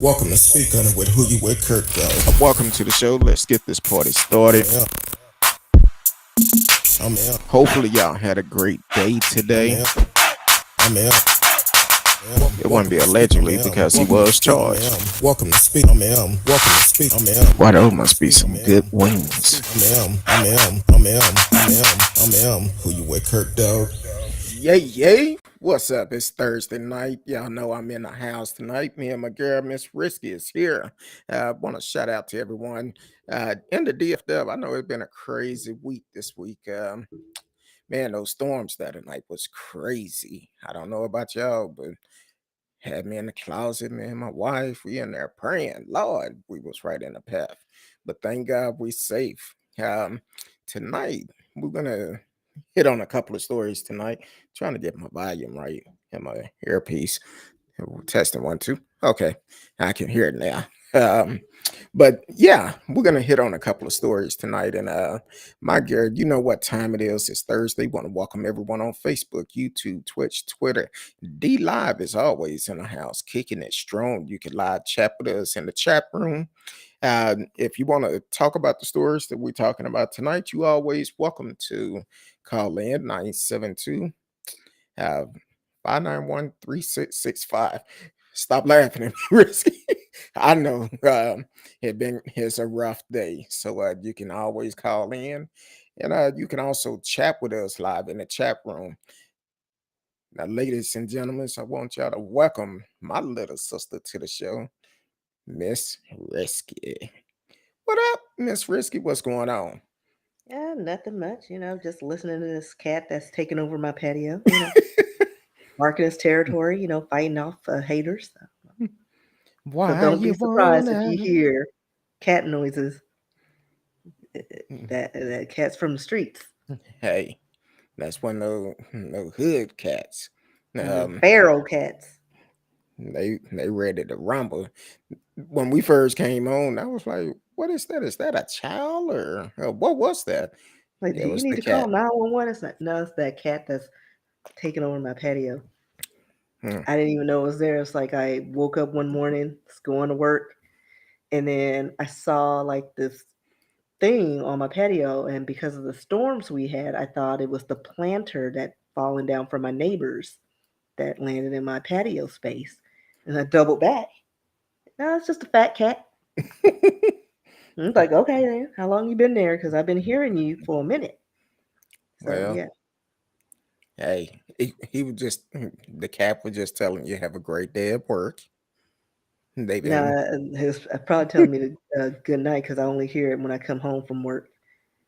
Welcome to Speak On It with Who You With CurtDog. Welcome to the show. Let's get this party started. Yeah, I'm here. Hopefully, y'all had a great day I'm today. here. I'm here. It wouldn't Welcome be to Speak. I'm allegedly here. because he Welcome to was Speak. I'm charged. here. Welcome to Speak. I'm here. Welcome to Speak. I'm here. Why, those Welcome to must be Speak. I'm some here. good Welcome to wings. Speak. I'm here. I'm here. I'm here. I'm here. I'm here. Who You With CurtDog. Yay. What's up? It's Thursday night. Y'all know I'm in the house tonight. Me and my girl, Miss Risky, is here. I want to shout out to everyone in the DFW. I know it's been a crazy week this week. Man, those storms the other night was crazy. I don't know about y'all, but had me in the closet, me and my wife, we in there praying. Lord, we was right in the path. But thank God we safe. Tonight, we're gonna hit on a couple of stories tonight. Trying to get my volume right in my earpiece. Testing one, two. Okay, I can hear it now. But yeah, we're gonna hit on a couple of stories tonight. And my girl, you know what time it is. It's Thursday. Want to welcome everyone on Facebook, YouTube, Twitch, Twitter. D Live is always in the house, kicking it strong. You can live chat with us in the chat room. If you want to talk about the stories that we're talking about tonight, you always welcome to call in 972 uh 591-3665. Stop laughing at me, Risky. I know it's a rough day. So you can always call in, and you can also chat with us live in the chat room. Now, ladies and gentlemen, I want y'all to welcome my little sister to the show, Miss Risky. What up, Miss Risky? What's going on? Yeah, nothing much, just listening to this cat that's taking over my patio, marking his territory, fighting off haters. So Why don't you be surprised if wanna? you hear cat noises. Mm, That cat's from the streets. Hey, that's one of those no hood cats. The Um, feral cats. they ready to rumble. When we first came on, I was like, "What is that? Is that a child or what was that?" Like, do It you was need the to call cat. 911? It's not. No, it's that cat that's taking over my patio. Hmm. I didn't even know it was there. It's like I woke up one morning, going to work, and then I saw like this thing on my patio, and because of the storms we had, I thought it was the planter that fallen down from my neighbors that landed in my patio space. And I doubled back. No, it's just a fat cat. And it's like, okay then, how long you been there? Because I've been hearing you for a minute. So Well, yeah. hey, he was just the cat was just telling you have a great day at work. They Now didn't. he's probably telling me to good night because I only hear it when I come home from work.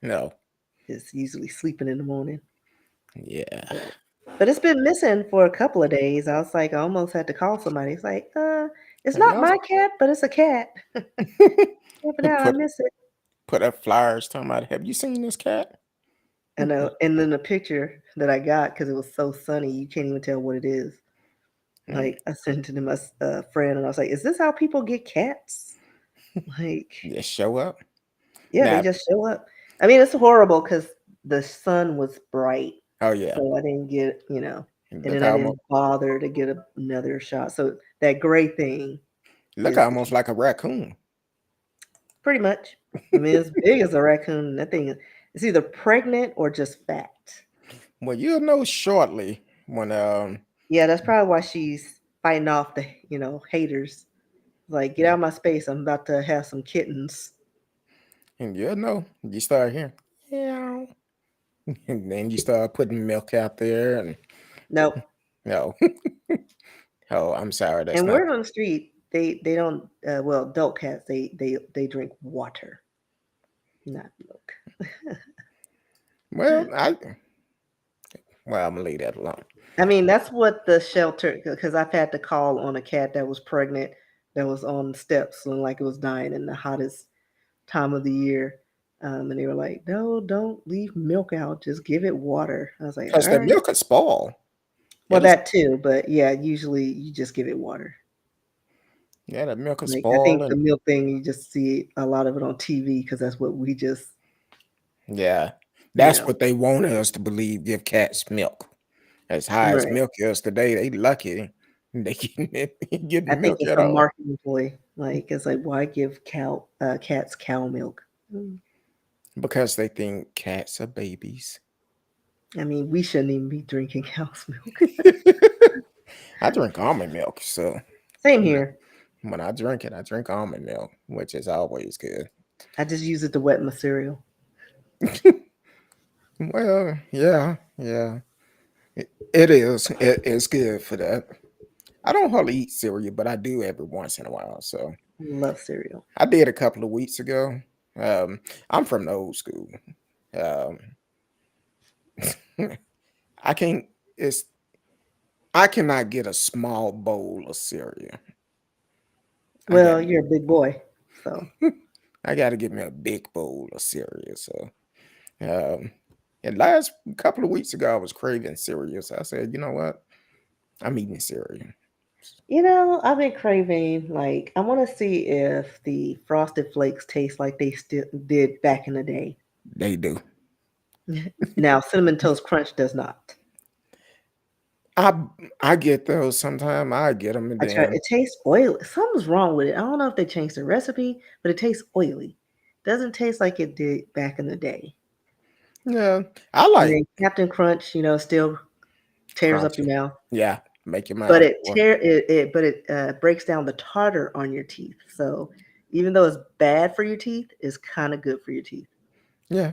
No. It's usually sleeping in the morning. Yeah. But but it's been missing for a couple of days. I was like, I almost had to call somebody. It's like, it's Have not y'all my cat, but it's a cat. Yeah, but now I put miss it. put up flyers talking about? Have you seen this cat? I know. And then the picture that I got, because it was so sunny, you can't even tell what it is. Mm, Like, I sent it to my friend, and I was like, "Is this how people get cats?" Like, Just show up. yeah, they Now, just show up. I mean, it's horrible because the sun was bright, oh yeah, so I didn't get, and look then I almost didn't bother to get another shot. So that gray thing look is the almost like a raccoon. pretty much. I mean, it's big as a raccoon. And that thing is either pregnant or just fat. Well, you'll know shortly when Yeah, that's probably why she's fighting off the, haters. Like, get out of my space. I'm about to have some kittens. and you'll know. You start hearing, yeah, and then you start putting milk out there, and Nope. no, oh, I'm sorry, that's And not. word on the street, they don't. Well, adult cats they drink water, not milk. Well, I'm gonna leave that alone. I mean, that's what the shelter. Because I've had to call on a cat that was pregnant, that was on the steps, and like it was dying in the hottest time of the year. And they were like, "No, don't leave milk out. Just give it water." I was like, Because "All the right." milk could spoil. Well, It'll, that too, but yeah, usually you just give it water. yeah, the milk could Like I spoil, think the and milk thing, you just see a lot of it on TV because that's what we just, yeah, you that's know, what they want us to believe. Give cats milk. As high as right. milk is today, they lucky. They getting I think milk it's at a all marketing ploy. Like it's like, why give cats cow milk? Mm. because they think cats are babies. I mean, we shouldn't even be drinking cow's milk. I drink almond milk, so Same when I, here. when I drink it, I drink almond milk, which is always good. I just use it to wet my cereal. Well, yeah, yeah, it is. It's good for that. I don't hardly eat cereal, but I do every once in a while. So Love cereal. I did a couple of weeks ago. Um, I'm from the old school. Um, I can't. It's I cannot get a small bowl of cereal. I got Well, you're a big boy, so I got to get me a big bowl of cereal. So, um, and last couple of weeks ago, I was craving cereal. So I said, you know what? I'm eating cereal. I've been craving like I want to see if the Frosted Flakes taste like they still did back in the day. They do. Now, Cinnamon Toast Crunch does not. I I get those sometime. I get them and I try. then It tastes oily. Something's wrong with it. I don't know if they changed the recipe, but it tastes oily. Doesn't taste like it did back in the day. yeah, I And like then Captain Crunch, still tears up your crunchy. mouth, Yeah, make your but mouth. it tear it, it but it breaks down the tartar on your teeth. So even though it's bad for your teeth, it's kind of good for your teeth. Yeah.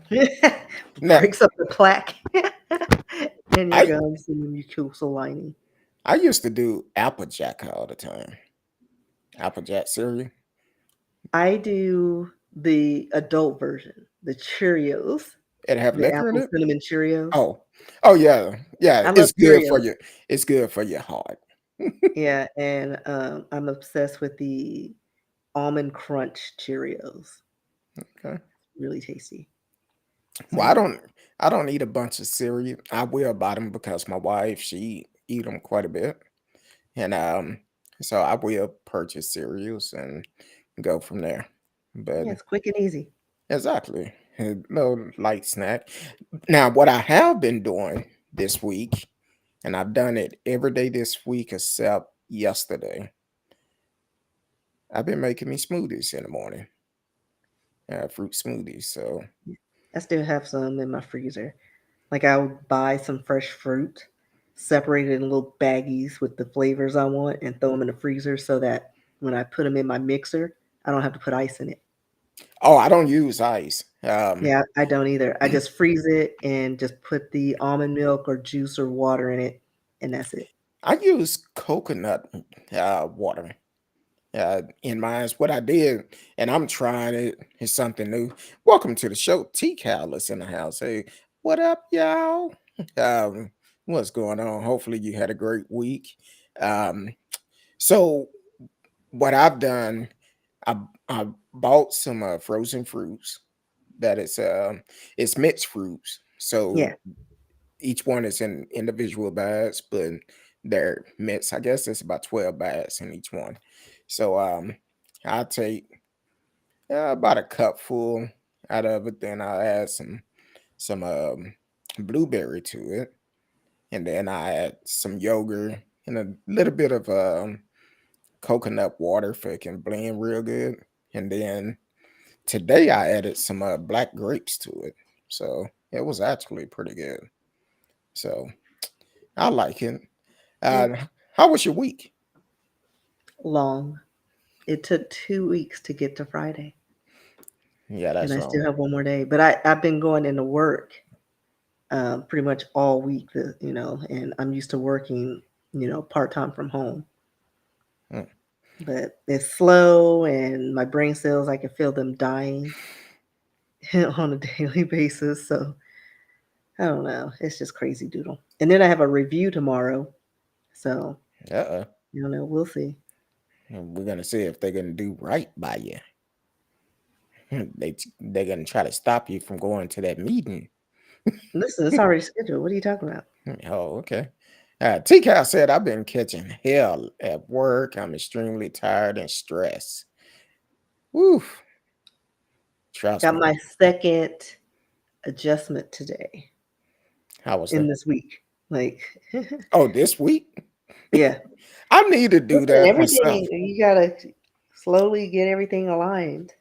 Now Breaks up the plaque in your I gums and your mucosal lining. I used to do Applejack all the time. Applejack cereal. I do the adult version, the Cheerios, It have the liquor in apple it. cinnamon Cheerios. Oh, oh yeah, yeah. I love It's good for Cheerios. you. It's good for your heart. Yeah, and I'm obsessed with the almond crunch Cheerios. Okay. Really tasty. So Well, yeah, I don't eat a bunch of cereal. I will buy them because my wife she eat them quite a bit, and so I will purchase cereals and go from there. But yeah, it's quick and easy. exactly, a little light snack. Now, what I have been doing this week, and I've done it every day this week except yesterday. I've been making me smoothies in the morning, fruit smoothies. So, I still have some in my freezer. Like I would buy some fresh fruit, separate it in little baggies with the flavors I want, and throw them in the freezer so that when I put them in my mixer, I don't have to put ice in it. oh, I don't use ice. Yeah, I don't either. I just freeze it and just put the almond milk or juice or water in it, and that's it. I use coconut water in mine. What I did, and I'm trying it. It's something new. Welcome to the show. T Cal is in the house. Hey, what up, y'all? Um, what's going on? Hopefully, you had a great week. Um, so, what I've done, I bought some frozen fruits. That is, it's mixed fruits. So Yeah, each one is in individual bags, but they're mixed. I guess it's about 12 bags in each one. So I'll take about a cup full out of it. Then I'll add some blueberry to it, and then I add some yogurt and a little bit of coconut water for it can blend real good. And then today I added some black grapes to it, so it was actually pretty good. So I like it. yeah. Uh, how was your week? Long. It took 2 weeks to get to Friday, Yeah, and that's I still wrong. have one more day. But I've been going into work pretty much all week, and I'm used to working, part time from home. Mm. But it's slow, and my brain cells, I can feel them dying on a daily basis. So I don't know. It's just crazy doodle. And then I have a review tomorrow. So, Uh-uh. we'll see. And we're gonna see if they're gonna do right by you. They're gonna try to stop you from going to that meeting. Listen, it's already scheduled. What are you talking about? Oh, okay. T Cal said, I've been catching hell at work. I'm extremely tired and stressed. Woo. Trust Got me. my second adjustment today How was in that? this week. Like, Oh, this week? Yeah. I need to do Listen, that myself. everything you gotta slowly get everything aligned.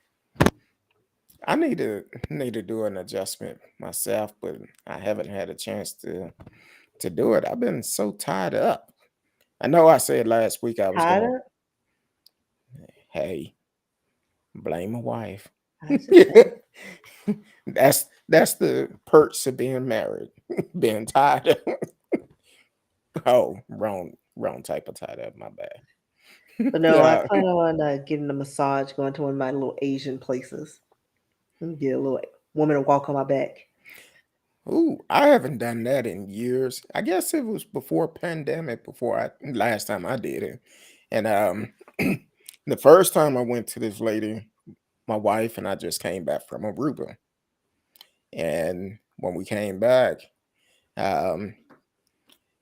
I need to do an adjustment myself, but I haven't had a chance to do it. I've been so tied up. I know I said last week I was Tied gonna. up? Hey, blame my wife. I was just saying. That's the perks of being married, being tied up. Oh, wrong type of tied up. My bad. But no, I Yeah. plan on getting a massage, going to one of my little Asian places, and get a little woman to walk on my back. Ooh, I haven't done that in years. I guess it was before pandemic, before I last time I did it. And the first time I went to this lady, my wife and I just came back from Aruba. And when we came back, um,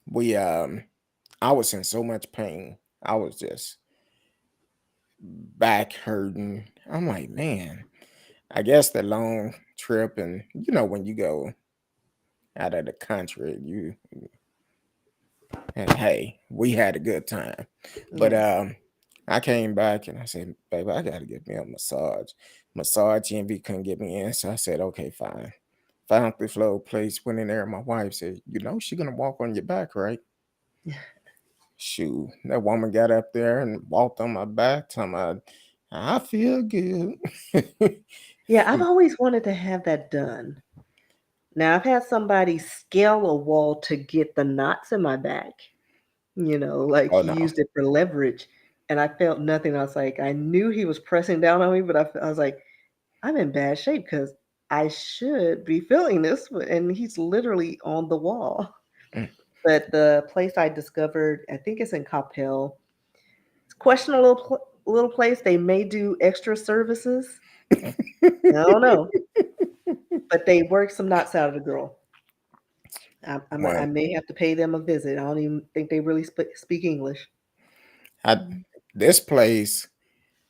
we I was in so much pain. I was just back hurting. I'm like, man, I guess the long trip and when you go out of the country, and hey, we had a good time. But Yeah. I came back and I said, baby, I gotta get me a massage. Massage envy couldn't get me in. So I said, okay, fine. Found this little place, went in there, and my wife said, she gonna walk on your back, right? Shoot. That woman got up there and walked on my back, talking about, I feel good. Yeah, I've always wanted to have that done. Now, I've had somebody scale a wall to get the knots in my back, like Oh he no. used it for leverage. And I felt nothing. I was like, I knew he was pressing down on me, but I was like, I'm in bad shape because I should be feeling this. And he's literally on the wall. Mm. But the place I discovered, I think it's in Coppell. It's questionable little place. They may do extra services. I don't know, but they work some knots out of the girl. I Well, may have to pay them a visit. I don't even think they really speak English. I this place,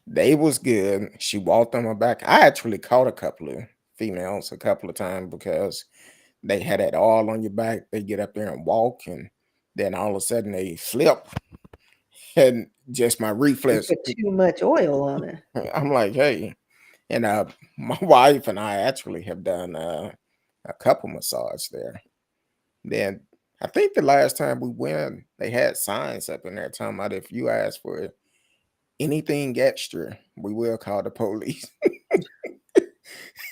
they was good. She walked on my back. I actually caught a couple of females a couple of times because they had it all on your back. They get up there and walk, and then all of a sudden they flip, and just my They reflex. put too much oil on it. I'm like, hey, and my wife and I actually have done a couple massage there. Then I think the last time we went, they had signs up in there talking about if you ask for anything extra, we will call the police.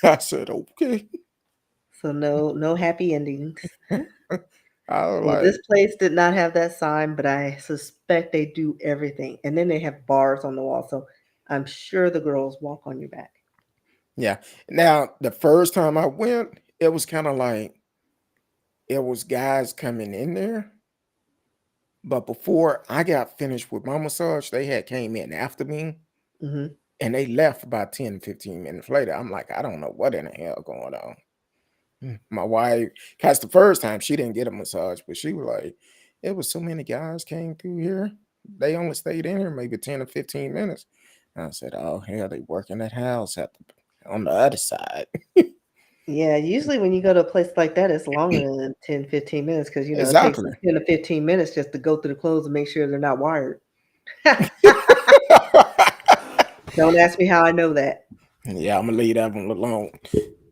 I said, okay. So no happy endings. I was Well, this like, place did not have that sign, but I suspect they do everything. And then they have bars on the wall, so I'm sure the girls walk on your back. yeah. Now, the first time I went, it was kind of like it was guys coming in there. But before I got finished with my massage, they had came in after me Hmm. and they left about 10, 15 minutes later. I'm like, I don't know what in the hell going on. My wife, because the first time she didn't get a massage, but she was like, it was so many guys came through here. They only stayed in here maybe 10 or 15 minutes. And I said, oh, hell, they work in that house on the other side. Yeah, usually when you go to a place like that, it's longer than 10, 15 minutes because, it takes them Exactly. 10 to 15 minutes just to go through the clothes and make sure they're not wired. Don't ask me how I know that. Yeah, I'm gonna leave that one alone.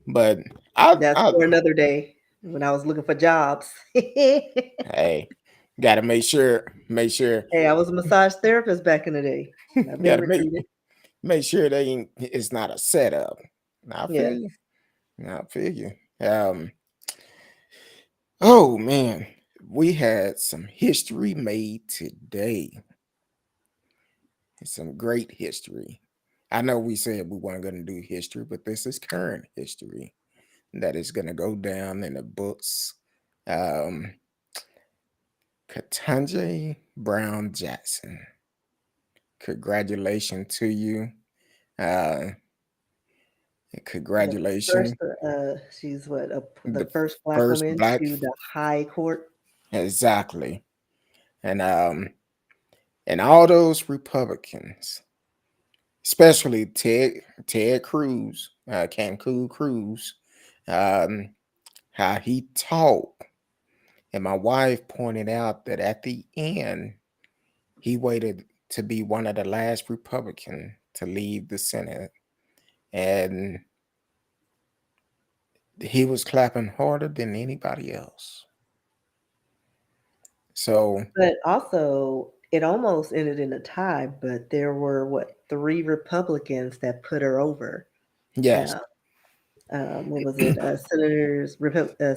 But I, That's I, for another day when I was looking for jobs. Hey, hey, gotta make sure, I was a massage therapist back in the day. I've been gotta make recruited. make sure they ain't. It's not a setup. I feel Yeah. you. I feel you. Oh man, we had some history made today. Some great history. I know we said we weren't going to do history, but this is current history that is going to go down in the books. Um, Katanji Brown Jackson. Congratulations to you. Uh, The first, congratulations. she's what, the The first black first woman black, to the high court. exactly. And all those Republicans, especially Ted Cruz, Cancun Cruz, um, how he talked. And my wife pointed out that at the end, He waited to be one of the last Republican to leave the Senate, and he was clapping harder than anybody else. So But also, it almost ended in a tie, but there were what, three Republicans that put her over. yes, Uh, what was it?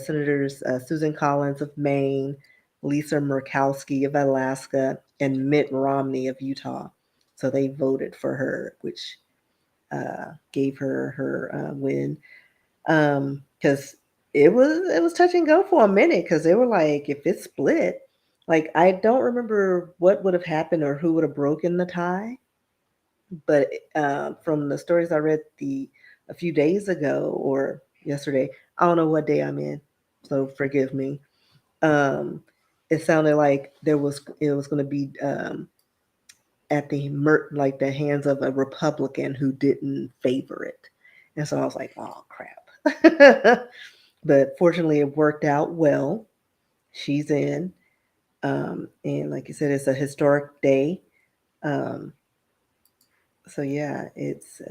Senators Susan Collins of Maine, Lisa Murkowski of Alaska, and Mitt Romney of Utah. So they voted for her, which gave her win. Because it was touch and go for a minute because they were like, if it's split, like I don't remember what would have happened or who would have broken the tie, but from the stories I read a few days ago or yesterday, I don't know what day I'm in, so forgive me. Um, it sounded like it was going to be at like the hands of a Republican who didn't favor it, and so I was like, oh crap. But fortunately, it worked out well. She's in, and like you said, it's a historic day. Um, so yeah, it's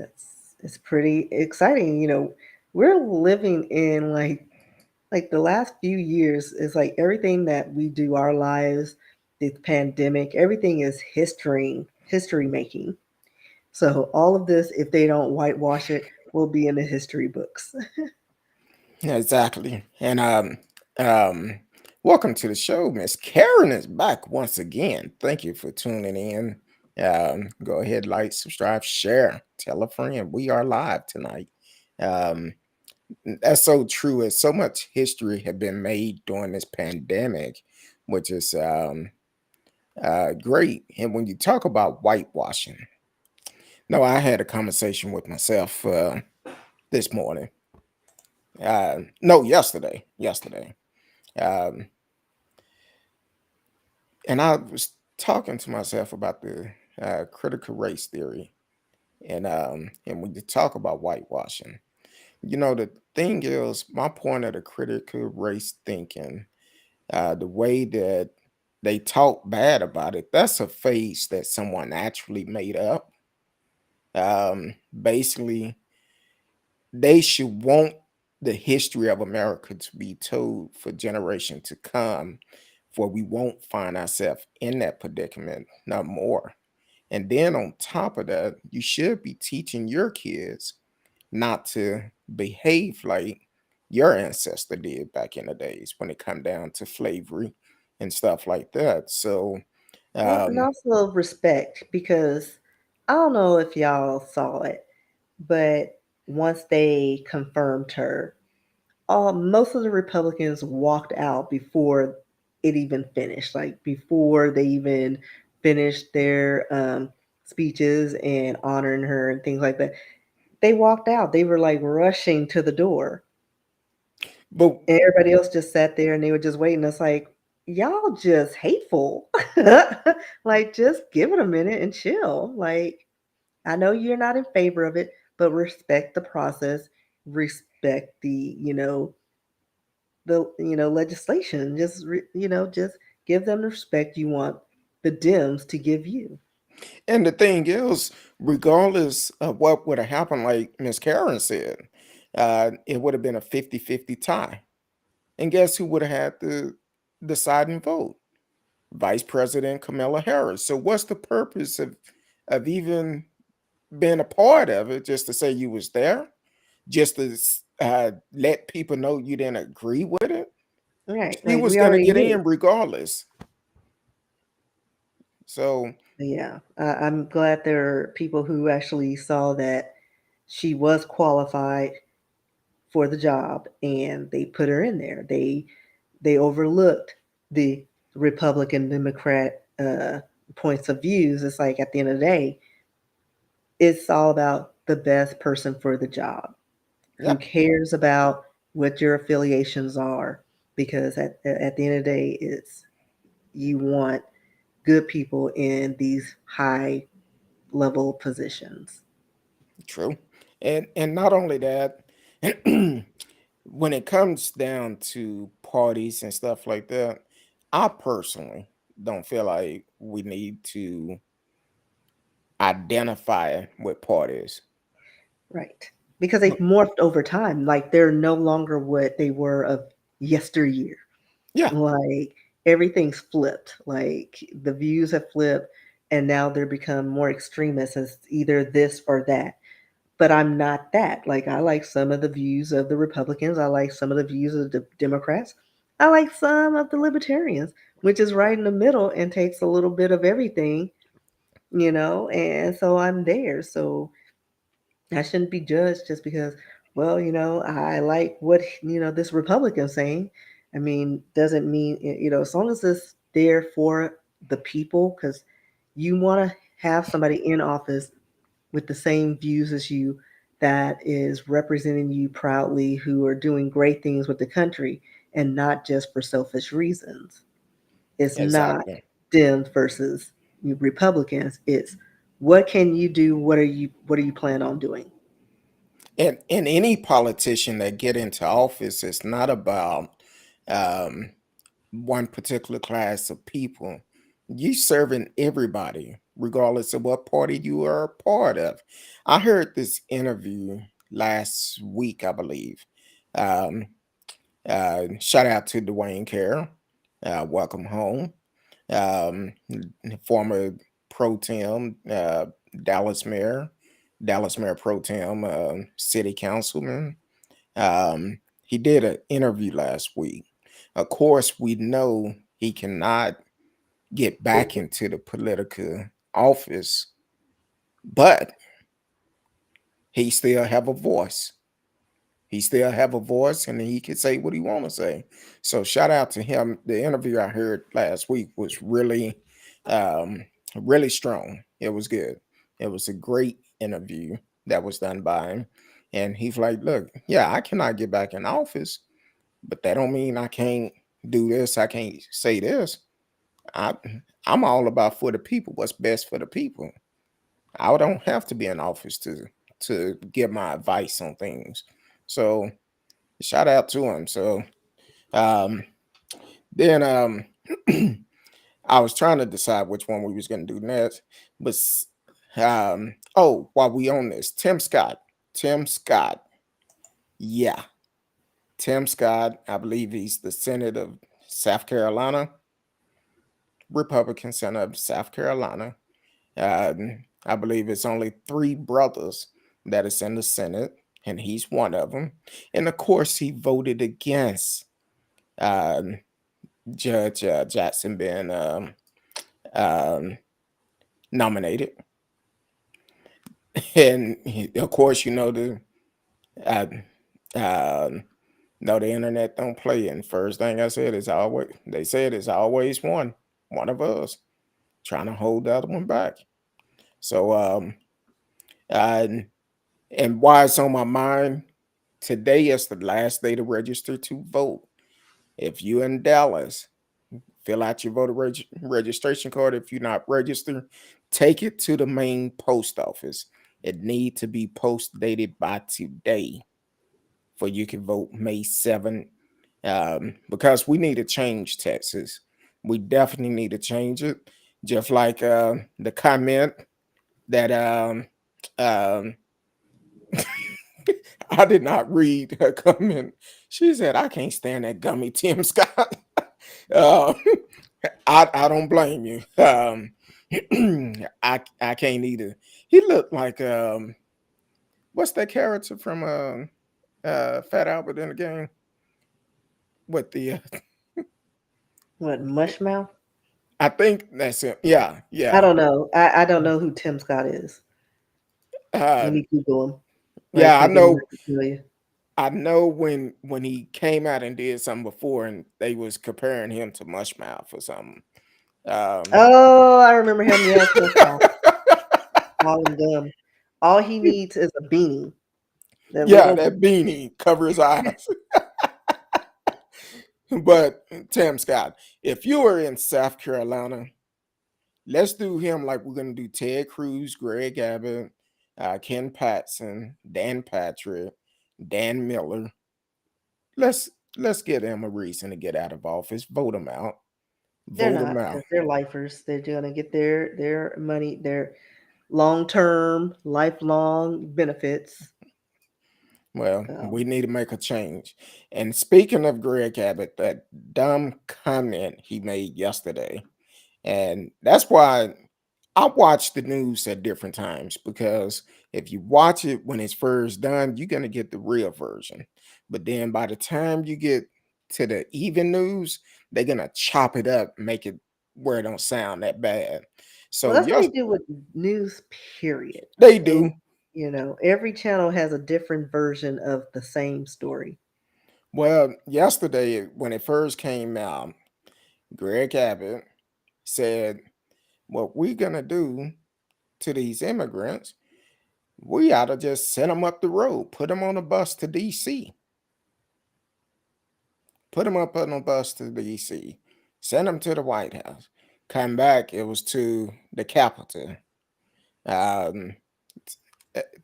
pretty exciting. We're living in like the last few years is like everything that we do our lives, the pandemic, everything is history making. So all of this, if they don't whitewash it, will be in the history books. exactly. And welcome to the show. Miss Karen is back once again. Thank you for tuning in. Go ahead, like, subscribe, share, tell a friend. We are live tonight. Um, that's so true. As so much history had been made during this pandemic, which is great. And when you talk about whitewashing, no, I had a conversation with myself this morning. No, yesterday. Yesterday. Um, and I was talking to myself about the critical race theory, and when you talk about whitewashing, the thing is, my point of the critical race thinking, the way that they talk bad about it, that's a face that someone actually made up. Basically, they should want the history of America to be told for generation to come, for we won't find ourselves in that predicament no more. And then on top of that, you should be teaching your kids not to behave like your ancestor did back in the days when it come down to slavery and stuff like that. So, Well, and um, also respect, because I don't know if y'all saw it, but once they confirmed her, most of the Republicans walked out before it even finished, like before they even finished their speeches and honoring her and things like that. They walked out. They were like rushing to the door. but And everybody else just sat there and they were just waiting. It's like, y'all just hateful. Like, just give it a minute and chill. Like, I know you're not in favor of it, but respect the process, respect the legislation. Just give them the respect you want the Dems to give you. and the thing is, regardless of what would have happened, like Miss Karen said, it would have been a 50-50 tie. And guess who would have had the deciding vote? Vice President Kamala Harris. So what's the purpose of even being a part of it? Just to say you was there, just to let people know you didn't agree with it. Right. She Like was we gonna already get knew. in regardless. So Yeah. I'm glad there are people who actually saw that she was qualified for the job and they put her in there. They overlooked the Republican Democrat points of views. It's like at the end of the day, it's all about the best person for the job. Who yeah, cares about what your affiliations are? Because at the end of the day, it's you want good people in these high level positions. true. And not only that, when it comes down to parties and stuff like that, I personally don't feel like we need to identify with parties. Right. Because they've morphed over time. Like they're no longer what they were of yesteryear. Yeah, Like everything's flipped. Like the views have flipped and now they're become more extremist as either this or that. But I'm not that. Like I like some of the views of the Republicans. I like some of the views of the Democrats. I like some of the libertarians, which is right in the middle and takes a little bit of everything, and so I'm there. So I shouldn't be judged just because, well, I like what, this Republican's saying. I mean, doesn't mean, as long as it's there for the people, because you want to have somebody in office with the same views as you that is representing you proudly, who are doing great things with the country and not just for selfish reasons. It's not exactly. Dems versus Republicans. It's what can you do? What are you plan on doing? And any politician that get into office is not about um, one particular class of people. You serving everybody, regardless of what party you are a part of. I heard this interview last week, I believe. Um, Shout out to Dwayne Carroll. Welcome home. Um, Former pro tem Dallas mayor, Dallas mayor pro tem city councilman. He did an interview last week. Of course, we know he cannot get back into the political office, but he still have a voice. He still have a voice, and he can say what he want to say. So shout out to him. The interview I heard last week was um, really strong. It was good. It was a great interview that was done by him, and he's like, "Look, yeah, I cannot get back in office, but that don't mean I can't do this. I can't say this. I I'm all about for the people. What's best for the people. I don't have to be in office to give my advice on things. So shout out to him. So um, then I was trying to decide which one we was gonna do next, but oh, while we on this, Tim Scott, yeah, Tim Scott. I believe he's the Senate of South Carolina, Republican Senate of South Carolina. I believe it's only three brothers that is in the Senate, and he's one of them. And of course, he voted against um, Judge Jackson being um, nominated. And of course, uh, um, no, the internet don't play. And first thing I said is always they said it's always one of us trying to hold the other one back. So uh, and why it's on my mind today is the last day to register to vote. If you're in Dallas, fill out your voter registration card. If you're not registered, take it to the main post office. It need to be post dated by today for you can vote May 7th. Because we need to change Texas. We definitely need to change it. Just like the comment that um, I did not read her comment. She said, I can't stand that gummy Tim Scott. uh, I don't blame you. I can't either. He looked like what's that character from Fat Albert in the game with the What, Mushmouth? I think that's it. Yeah, I yeah. don't know. I don't know who Tim Scott is. Let Uh, me Google him right yeah, I quick and then know. I can tell you. I know when he came out and did something before, and they was comparing him to Mushmouth or something. Um, Oh, I remember him. Yes, yes, yes. All in gum. All he needs is a beanie. That yeah, little. that beanie cover his eyes. But Tim Scott, if you are in South Carolina, let's do him like we're gonna do Ted Cruz, Greg Abbott, Ken Patson, Dan Patrick, Dan Miller. Let's let's give them a reason to get out of office. Vote them out. They're Vote them not out. because they're lifers. They're gonna get their money, their long term, lifelong benefits. Well, Um, we need to make a change. And speaking of Greg Abbott, that dumb comment he made yesterday, and that's why I watch the news at different times, because if you watch it when it's first done, you're gonna get the real version. But then by the time you get to the even news, they're gonna chop it up, make it where it don't sound that bad. well, So that's what yes, they do with news. Period. they And do. every channel has a different version of the same story. Well, yesterday when it first came out, Greg Abbott said, "What we're gonna do to these immigrants, we ought to just send them up the road, put them on a bus to DC, put them up on a bus to DC, send them to the White House, come back. It was to the Capitol, um,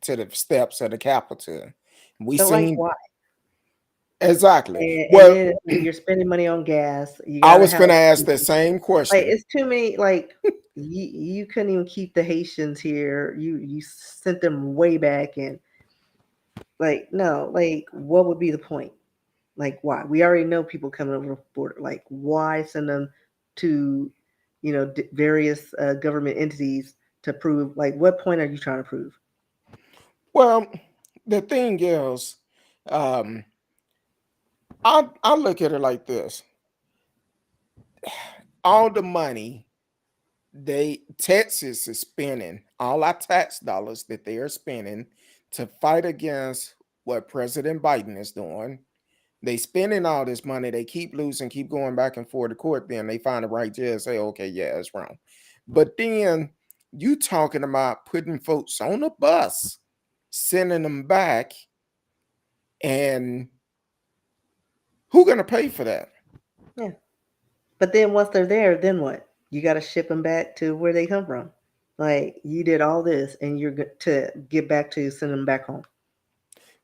to the steps of the Capitol. We But like, seen why? exactly. And Well, then it's like you're spending money on gas. You I gotta was house gonna ask the people. same Like question. it's too many. Like you couldn't even keep the Haitians here. You sent them way back, and like no, like what would be the point? Like why? We already know people coming over the border. Like why send them to, various government entities to prove? Like what point are you trying to prove? Well, the thing is, um, I look at it like this: all the money Texas is spending, all our tax dollars that they are spending to fight against what President Biden is doing. They spending all this money, they keep losing, keep going back and forth to court, then they find the right judge, say, okay, yeah, it's wrong. But then you talking about putting folks on a bus, sending them back, and who gonna pay for that? Yeah, but then once they're there, then what? You got to ship them back to where they come from. Like you did all this, and to get back to send them back home.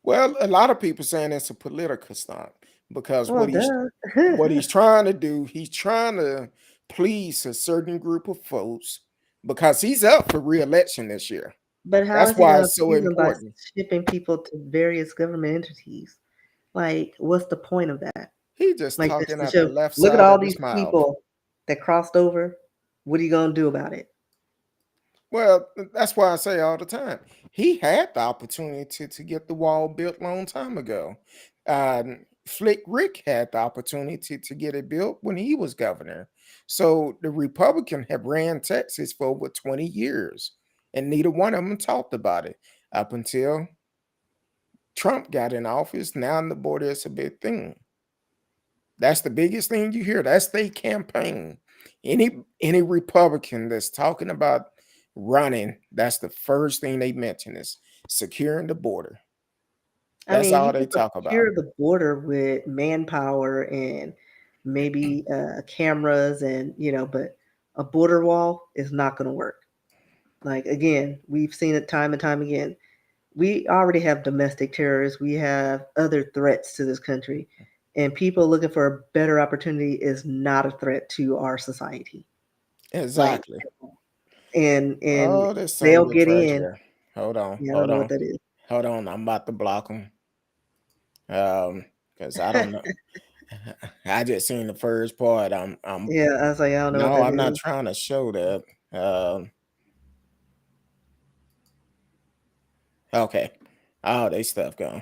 Well, a lot of people saying it's a political stunt, because Well, what duh. he's trying to do, he's trying to please a certain group of folks, because he's up for re-election this year. But how That's is he why going to it's so appease them by important. shipping people to various government entities? Like, what's the point of that? He just Like, just talking to out the show, left look at side all of these his mouth. people that crossed over. What are you going to do about it? Well, that's why I say all the time, he had the opportunity to get the wall built a long time ago. Flick Rick had the opportunity to get it built when he was governor. So the Republican have ran Texas for over 20 years, and neither one of them talked about it up until Trump got in office. Now the border is a big thing. That's the biggest thing you hear. That's their campaign. Any Republican that's talking about running, that's the first thing they mention is securing the border. I That's mean, all you they can talk about. secure the border with manpower and maybe cameras but a border wall is not going to work. Like, again, we've seen it time and time again. We already have domestic terrorists, we have other threats to this country, and people looking for a better opportunity is not a threat to our society. Like, Exactly. and Oh, this son they'll bitch get right in. here. Hold on, Yeah, I don't hold know what on, that is. hold on. I'm about to block him. Because I don't know. I just seen the first part. I'm Yeah, I was like, I don't know what no, that I'm not is. trying to show that. Okay. Oh, they stuff gone.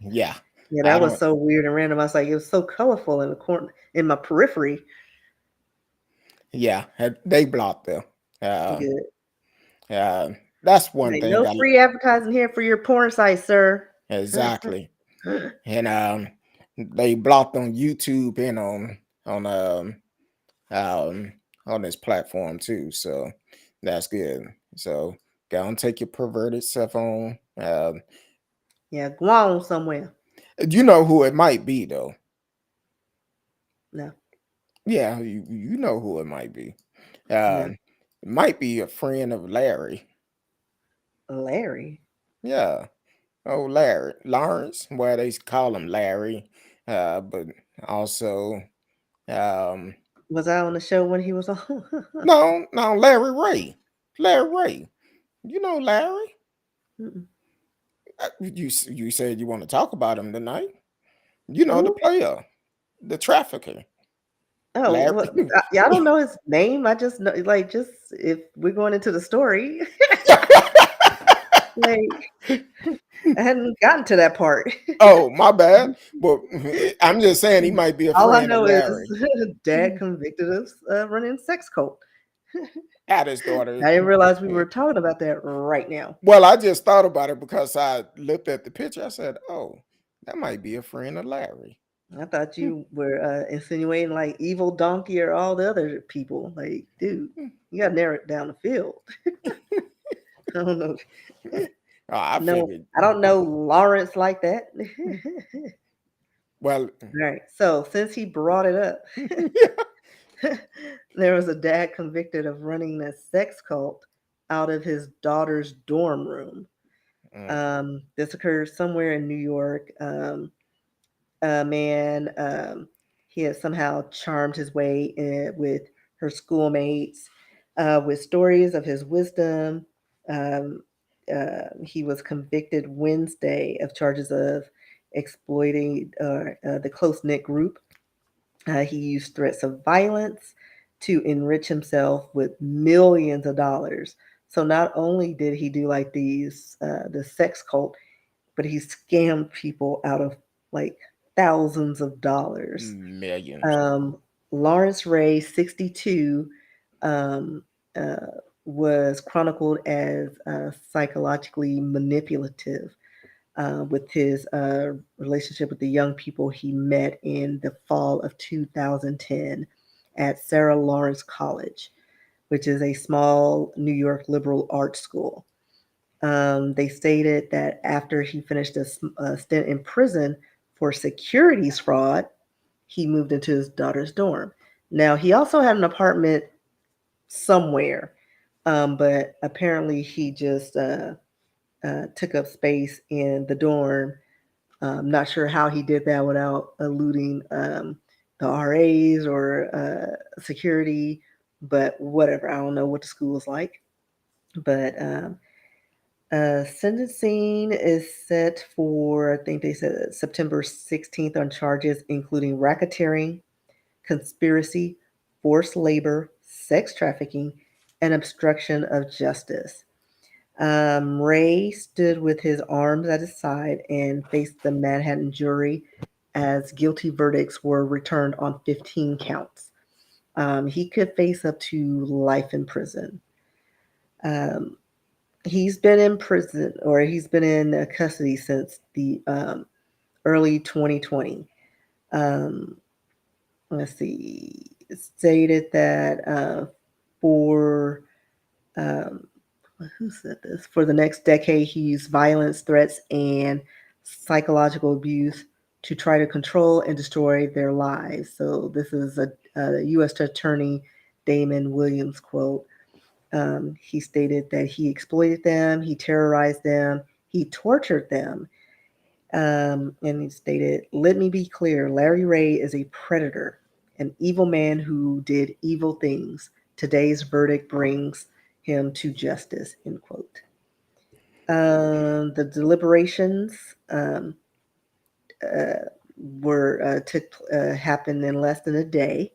Yeah. Yeah, I that was don't. so weird and random. I was like, it was so colorful in the corner in my periphery. Yeah, they blocked them. Uh, Good. uh, that's one Like, thing. no free advertising here for your porn site, sir. Exactly, and they blocked on YouTube and on um on this platform too. So that's good. So go and take your perverted stuff on. Yeah, go on somewhere. You know who it might be though. No, Yeah, you know who it might be. no. It might be a friend of Larry. Larry. Yeah. Oh, Larry, Lawrence. Well, they call him Larry, but also Was I on the show when he was on? No, no, Larry Ray. Larry Ray. You know Larry? Mm-mm. You said you want to talk about him tonight. You know the Who? player, the trafficker, Oh, Larry. well, yeah, I don't know his name. I just know, like, just if we're going into the story, like, I hadn't gotten to that part. Oh, my bad. But I'm just saying he might be a All I friend of know is Larry. dad convicted of running sex cult. Had his daughter. I didn't realize we were talking about that right now. Well, I just thought about it because I looked at the picture. I said, "Oh, that might be a friend of Larry." I thought you were insinuating like evil donkey or all the other people. Like, dude, you got to narrow it down the field. I don't know. Oh, I No, figured. I don't know Lawrence like that. Well, All right. So since he brought it up, there was a dad convicted of running a sex cult out of his daughter's dorm room. mm, This occurred somewhere in New York. A man, he had somehow charmed his way in with her schoolmates with stories of his wisdom. Um, he was convicted Wednesday of charges of exploiting the close knit group. He used threats of violence to enrich himself with millions of dollars. So not only did he do like the sex cult, but he scammed people out of like thousands of dollars. millions. Um, Lawrence Ray, 62, um, uh, was chronicled as psychologically manipulative with his relationship with the young people he met in the fall of 2010 at Sarah Lawrence College, which is a small New York liberal arts school. They stated that after he finished a stint in prison for securities fraud, he moved into his daughter's dorm. Now, he also had an apartment somewhere, but apparently he just took up space in the dorm. Not sure how he did that without eluding the RAs or security, but whatever. I don't know what the school is like. But sentencing is set for, I think they said September 16th on charges including racketeering, conspiracy, forced labor, sex trafficking, and obstruction of justice. Ray stood with his arms at his side and faced the Manhattan jury as guilty verdicts were returned on 15 counts. He could face up to life in prison. Um, he's been in prison or he's been in custody since the early 2020. Um, let's see, it stated that for um, who said this? For the next decade, he used violence, threats, and psychological abuse to try to control and destroy their lives. So this is a U.S. Attorney Damon Williams quote. He stated that he exploited them, he terrorized them, he tortured them. And he stated, "Let me be clear, Larry Ray is a predator, an evil man who did evil things. Today's verdict brings him to justice," end quote. The deliberations um, uh, were took happened in less than a day,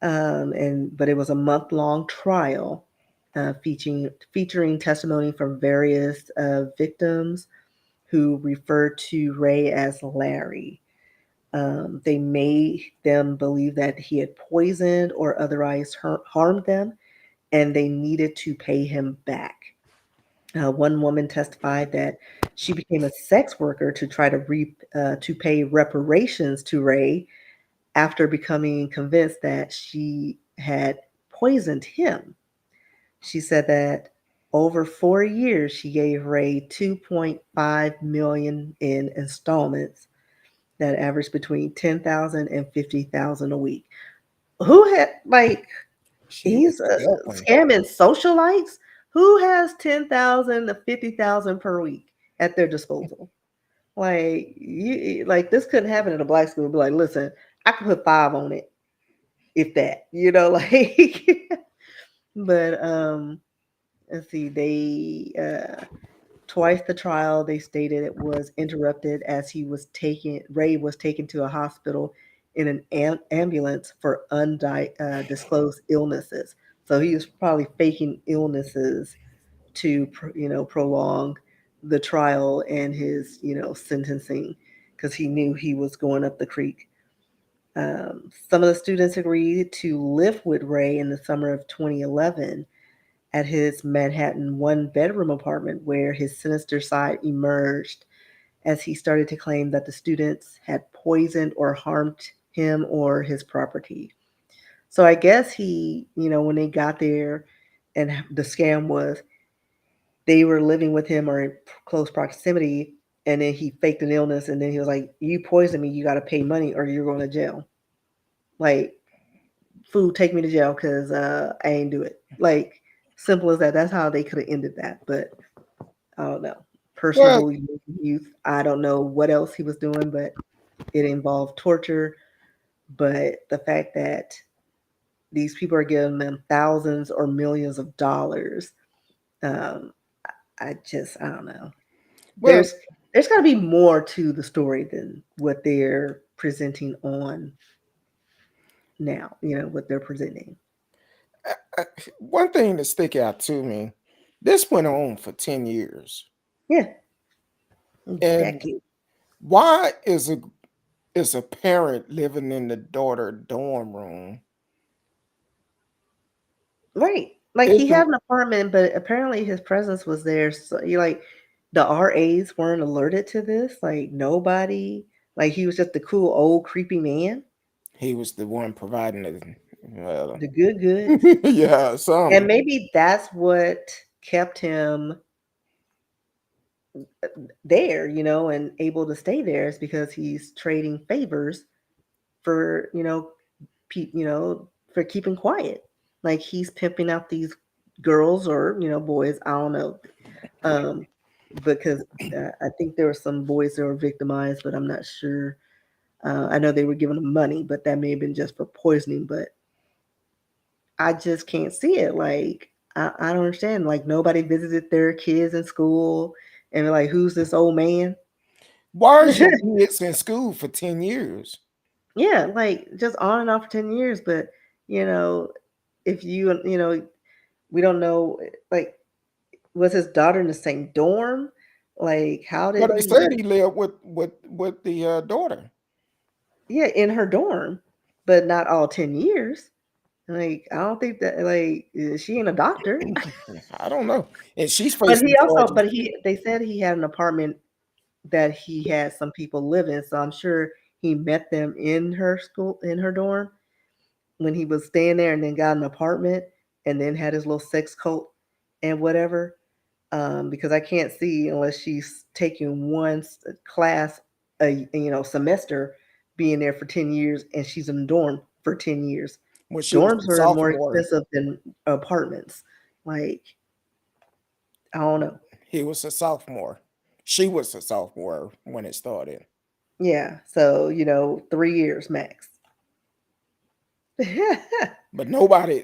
and but it was a month long trial featuring testimony from various victims who referred to Ray as Larry. They made them believe that he had poisoned or otherwise harmed them, and they needed to pay him back. One woman testified that she became a sex worker to try to pay reparations to Ray after becoming convinced that she had poisoned him. She said that over 4 years she gave Ray 2.5 million in installments that averaged between 10,000 and 50,000 a week. Who had like She was he's helping. scamming socialites? Who has 10,000 to 50,000 per week at their disposal? Like you like this couldn't happen at a black school. Be like, listen, I could put 5 on it. if that, like. But let's see, they twice the trial they stated it was interrupted as Ray was taken to a hospital in an ambulance for undisclosed illnesses. So he was probably faking illnesses to prolong the trial and his sentencing because he knew he was going up the creek. Some of the students agreed to live with Ray in the summer of 2011 at his Manhattan one bedroom apartment, where his sinister side emerged as he started to claim that the students had poisoned or harmed him or his property. So I guess when they got there, and the scam was they were living with him or in close proximity, and then he faked an illness, and then he was like, "You poisoned me, you got to pay money, or you're going to jail." Like, food, take me to jail because I ain't do it. Like, simple as that. That's how they could have ended that. But I don't know. Well, Personable youth. I don't know what else he was doing, but it involved torture. But the fact that these people are giving them thousands or millions of dollars, um, I don't know. well, There's got to be more to the story than what they're presenting on now. What they're presenting. one thing that stick out to me, this went on for 10 years. Yeah, And decade. why is a parent living in the daughter dorm room? Right. Like he Isn't had an apartment, but apparently his presence was there. So you like the RAs weren't alerted to this. Like nobody. Like he was just the cool old creepy man, he was the one providing the well, the good goods, yeah, and some. maybe that's what kept him there, and able to stay there is because he's trading favors for for keeping quiet. Like he's pimping out these girls or boys. I don't know, um, because I think there were some boys that were victimized, but I'm not sure. I know they were giving them money, but that may have been just for poisoning. But I just can't see it. Like I don't understand. Like nobody visited their kids in school, and they're like, "Who's this old man?" Why is your kids in school for 10 years? Yeah, like just on and off for 10 years. But you know, if we don't know. Like, was his daughter in the same dorm? Like, how Well, did they he? said he lived with the daughter. Yeah, in her dorm, but not all 10 years. Like, I don't think that she ain't a doctor. I don't know. And she's But facing he also, charges but too. they said he had an apartment that he had some people live in. So I'm sure he met them in her dorm when he was staying there, and then got an apartment, and then had his little sex cult and whatever. Because I can't see unless she's taking one class a semester, being there for 10 years, and she's in the dorm for 10 years. When she was Dorms a are more sophomore, expensive than apartments. Like I don't know. he was a sophomore. She was a sophomore when it started. Yeah, so 3 years max. But nobody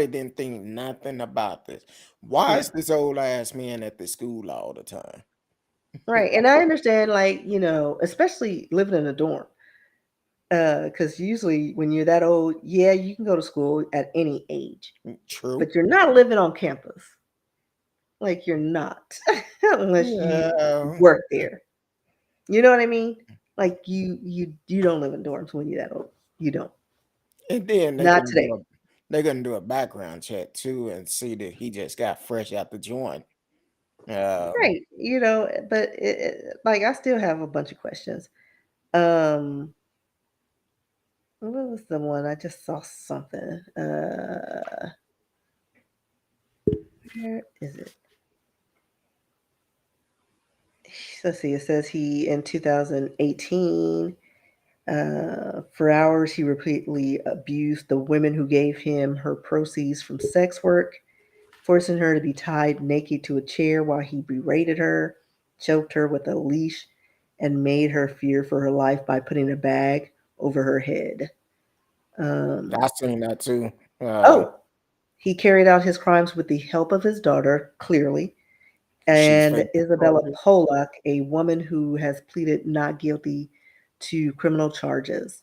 didn't think nothing about this. Why Yeah, is this old ass man at the school all the time? right. And I understand, like especially living in a dorm, because usually when you're that old, yeah, you can go to school at any age, True. but you're not living on campus. Like you're not, unless you Yeah. work there. You know what I mean? Like you don't live in dorms when you're that old. You don't. And then Not today. they're gonna do a background check too and see that he just got fresh out the joint. Um, Right. But like I still have a bunch of questions. Um, what was the one? I just saw something. Where is it? Let's see. It says he in 2018, for hours, he repeatedly abused the women who gave him her proceeds from sex work, forcing her to be tied naked to a chair while he berated her, choked her with a leash, and made her fear for her life by putting a bag over her head. Um, I seen that too. Uh, oh, he carried out his crimes with the help of his daughter, clearly, she and faked Isabella parole. Polak, a woman who has pleaded not guilty to criminal charges.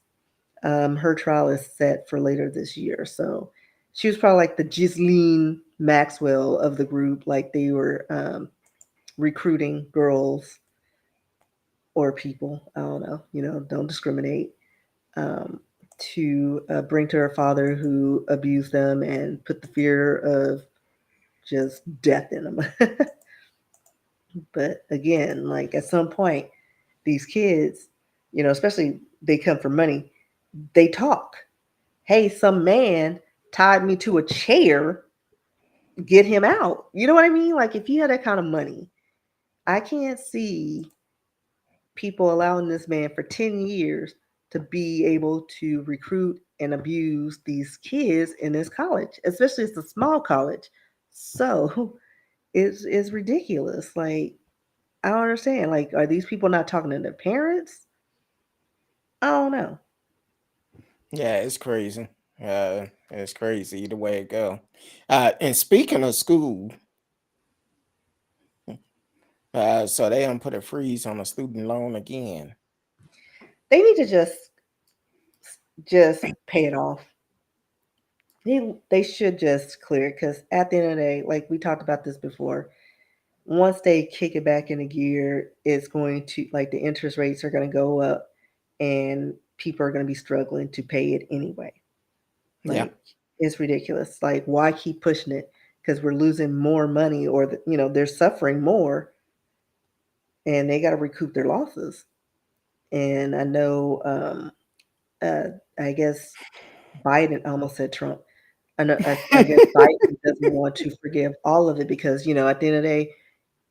Her trial is set for later this year. So she was probably like the Ghislaine Maxwell of the group, like they were recruiting girls or people. I don't know, don't discriminate. Um, to bring to her father who abused them and put the fear of just death in them. But again, like at some point, these kids, especially they come for money, they talk. Hey, some man tied me to a chair, get him out. You know what I mean? Like if you had that kind of money, I can't see people allowing this man for 10 years to be able to recruit and abuse these kids in this college, especially it's a small college. So it's ridiculous. Like, I don't understand. Like, are these people not talking to their parents? I don't know. Yeah, it's crazy. It's crazy the way it go. And speaking of school, so they don't put a freeze on a student loan again. They need to just pay it off. They should just clear it because at the end of the day, like we talked about this before, once they kick it back into gear, it's going to like the interest rates are going to go up, and people are going to be struggling to pay it anyway. Yeah, Like it's ridiculous. Like why keep pushing it? Because we're losing more money, or they're suffering more, and they got to recoup their losses. And I know, I guess Biden I almost said Trump. I guess Biden doesn't want to forgive all of it because at the end of the day,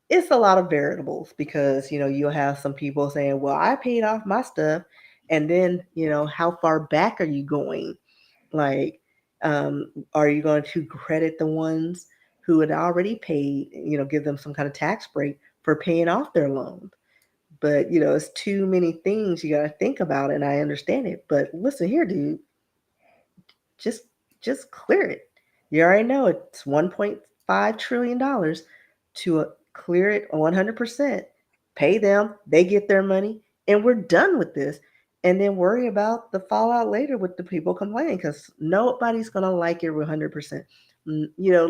it's a lot of variables because you'll have some people saying, "Well, I paid off my stuff," and then how far back are you going? Like, are you going to credit the ones who had already paid? Give them some kind of tax break for paying off their loan. But it's too many things you got to think about, and I understand it. But listen here, dude, just just clear it. You already know it's $1.5 trillion to clear it 100%. Pay them, they get their money, and we're done with this. And then worry about the fallout later with the people complaining because nobody's gonna like it 100%.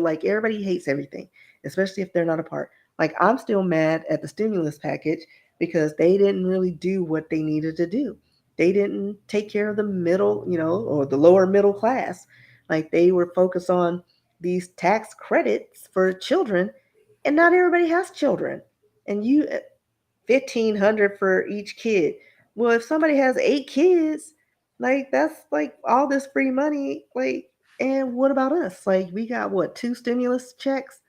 Like everybody hates everything, especially if they're not a part. Like I'm still mad at the stimulus package because they didn't really do what they needed to do. They didn't take care of the middle, or the lower middle class. Like they were focused on these tax credits for children, and not everybody has children. And 1,500 for each kid. Well, if somebody has 8 kids, like that's like all this free money. Like, and what about us? Like, we got what, 2 stimulus checks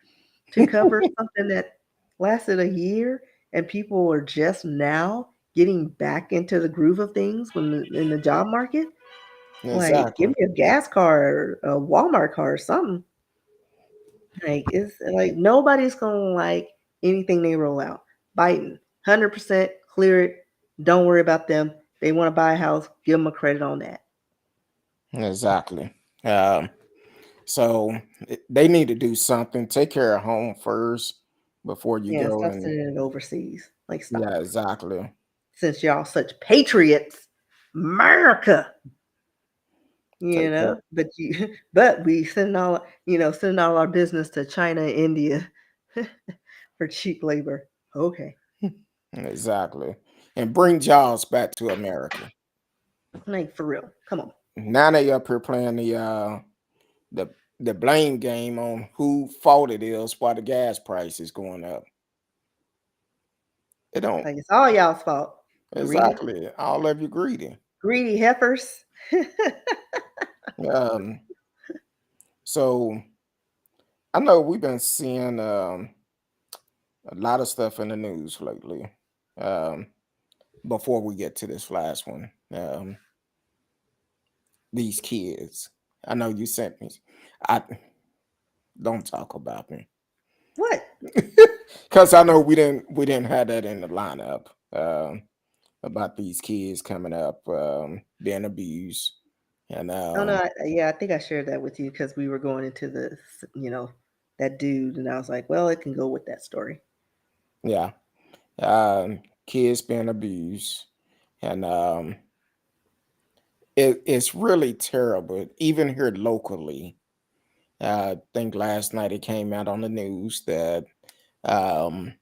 to cover something that lasted a year, and people are just now getting back into the groove of things in the job market. Like, give exactly, me a gas card, a Walmart card, or something. Like, it's like nobody's gonna like anything they roll out. Biden, 100% clear it. Don't worry about them. They want to buy a house, give them a credit on that. exactly. Um, so they need to do something. Take care of home first before you Yeah, go stop and sending it overseas. Like, stop. yeah, exactly. Since y'all such patriots, America. Take care. But but we sending all our business to China, India for cheap labor. Okay, Exactly. And bring jobs back to America. like for real. Come on. Now they up here playing the the blame game on who fault it is why the gas price is going up. It don't Like it's all y'all's fault. Greedy, exactly all of you greedy. greedy heifers. Um, so I know we've been seeing a lot of stuff in the news lately. Um, before we get to this last one, these kids. I know you sent me. I don't talk about me What? because I know we didn't have that in the lineup about these kids coming up being abused. And Oh no, yeah, I think I shared that with you because we were going into this, that dude, and I was like, well, it can go with that story. yeah, kids being abused, and it's really terrible. Even here locally, I think last night it came out on the news that um,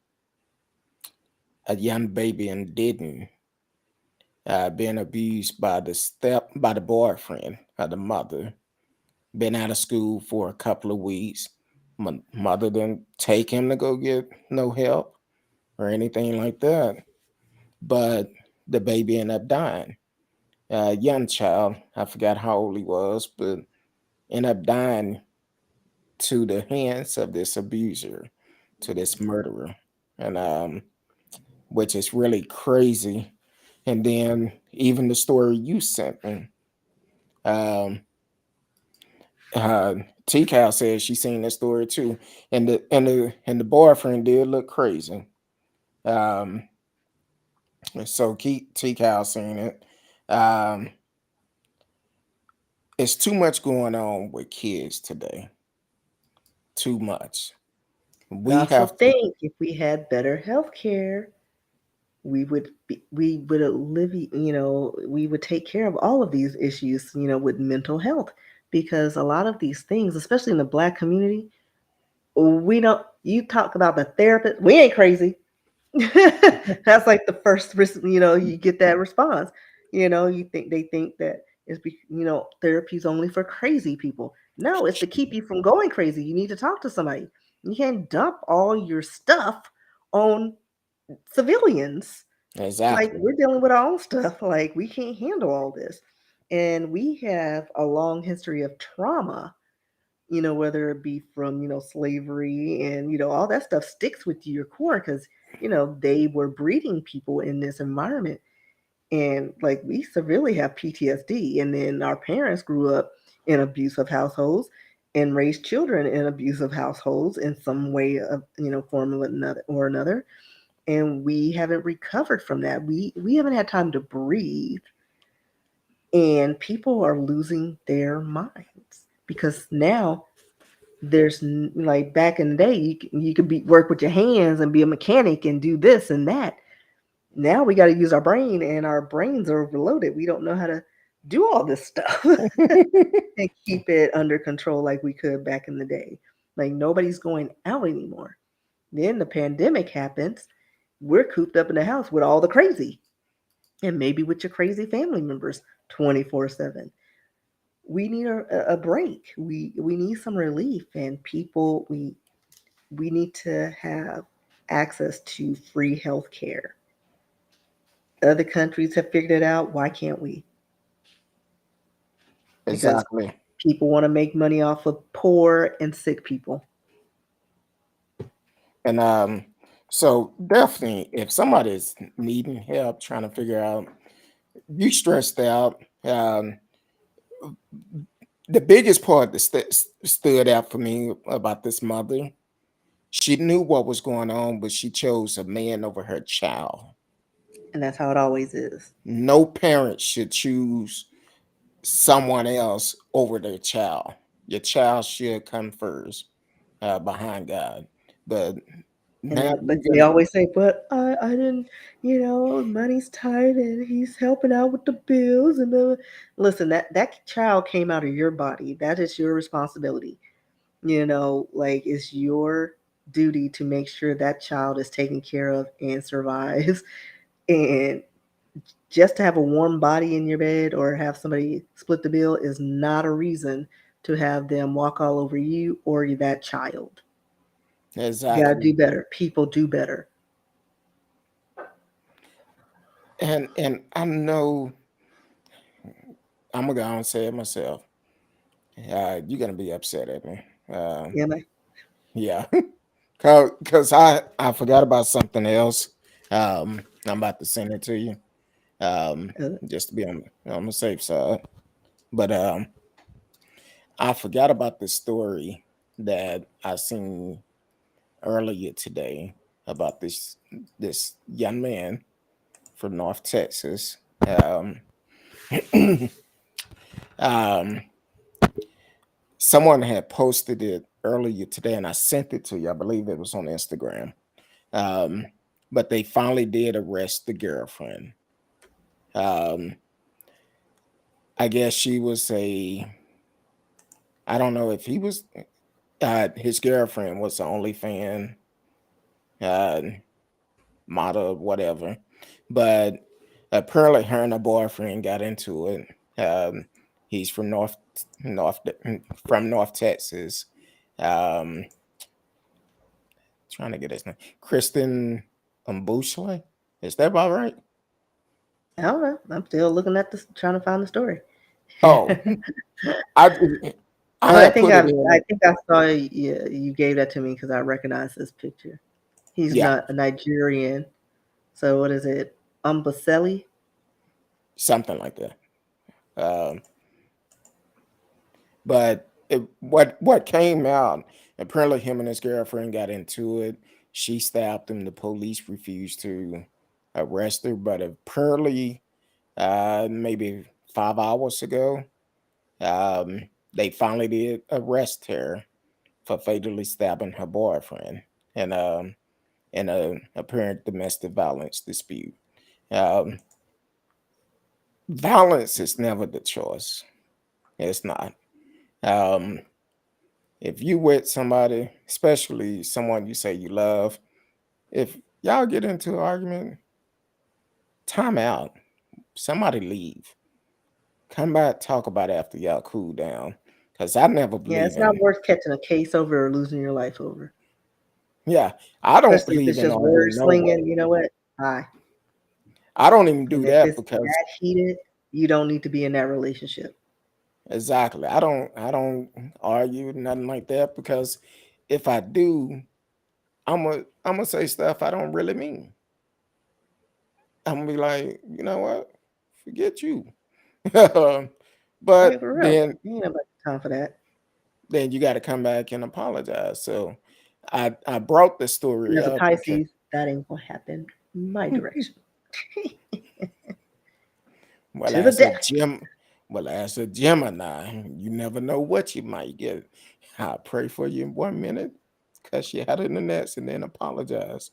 a young baby in Didden being abused by the boyfriend of the mother. Been out of school for a couple of weeks. Mother didn't take him to go get no help or anything like that. But the baby ended up dying. A young child, I forgot how old he was, but ended up dying to the hands of this abuser, to this murderer, and which is really crazy. And then even the story you sent me, um, uh, T Cal said she seen the story too, and the boyfriend did look crazy. Um, so T Cal seen it. Um, it's too much going on with kids today. Too much. I We also have to. think if we had better health care, we would we would take care of all of these issues, with mental health, because a lot of these things, especially in the Black community, we don't. You talk about the therapist, we ain't crazy. That's like the first, you get that response. They think that therapy's only for crazy people. No, it's to keep you from going crazy. You need to talk to somebody. You can't dump all your stuff on civilians. Like, Exactly. we're dealing with our own stuff. Like, we can't handle all this. And we have a long history of trauma, whether it be from, slavery, and, all that stuff sticks with your core because, they were breeding people in this environment. And like, we severely have PTSD. And then our parents grew up in abusive households and raised children in abusive households in some way of, form or another. And we haven't recovered from that. We haven't had time to breathe, and people are losing their minds because now like back in the day, you could work with your hands and be a mechanic and do this and that. Now we got to use our brain, and our brains are overloaded. We don't know how to do all this stuff and keep it under control like we could back in the day. Like, nobody's going out anymore. Then the pandemic happens. We're cooped up in the house with all the crazy, and maybe with your crazy family members 24/7. We need a break. We need some relief, and people, we need to have access to free health care. Other countries have figured it out. Why can't we? Because Exactly. people want to make money off of poor and sick people. And so definitely, if somebody's needing help trying to figure out, you stressed out. The biggest part that stood out for me about this mother, she knew what was going on, but she chose a man over her child. And that's how it always is. No parent should choose someone else over their child. Your child should come first, behind God. But And now then, but you they got always say, but I didn't, money's tight and he's helping out with the bills and the. Listen, that child came out of your body. That is your responsibility. Like, it's your duty to make sure that child is taken care of and survives. And just to have a warm body in your bed or have somebody split the bill is not a reason to have them walk all over you or that child. You got to do exactly, better. People do better. and I know I'm gonna go and say it myself. You're gonna be upset at me. Am I? Yeah, cause I forgot about something else. I'm about to send it to you. Just to be on the safe side. But I forgot about the story that I seen earlier today about this young man from North Texas. Um, Um, Someone had posted it earlier today, and I sent it to you. I believe it was on Instagram. Um, but they finally did arrest the girlfriend. Um, I guess she was a. I don't know if he was. His girlfriend was the only fan, uh, model, whatever. But apparently, her and her boyfriend got into it. He's from North, from North Texas. Um, Trying to get his name, Kristen Mbushle. Is that about right? I don't know. I'm still looking at this, trying to find the story. Oh, I I But I had think put it I in. think I saw you gave that to me because I recognize this picture. He's Yeah, not a Nigerian. So what is it? Umbaseli? something like that. Um, but what came out? Apparently, him and his girlfriend got into it. She stabbed him. The police refused to arrest her, but apparently, maybe 5 hours ago, they finally did arrest her for fatally stabbing her boyfriend in in a apparent domestic violence dispute. Um, Violence is never the choice. It's not. Um, if you with somebody, especially someone you say you love, if y'all get into an argument, time out. Somebody leave. Come back, talk about it after y'all cool down. Cause I never Yeah, believe it's not in. worth catching a case over or losing your life over. Yeah, I don't Especially if believe it's in just word arguing no way. slinging, you know what? Bye. I don't even And do if that it's because that heated, you don't need to be in that relationship. exactly. I don't argue nothing like that because if I do, I'm gonna say stuff I don't really mean. I'm gonna be like, you know what? Forget you. I mean, But for real. then You ain't nobody got time for that. you got to come back and apologize. So I brought the And story as a up because Pisces, that ain't gonna happen my direction. well To the as a death. Gem well as a Gemini, you never know what you might get. I pray for you in 1 minute, cuss you out in the next, and then apologize.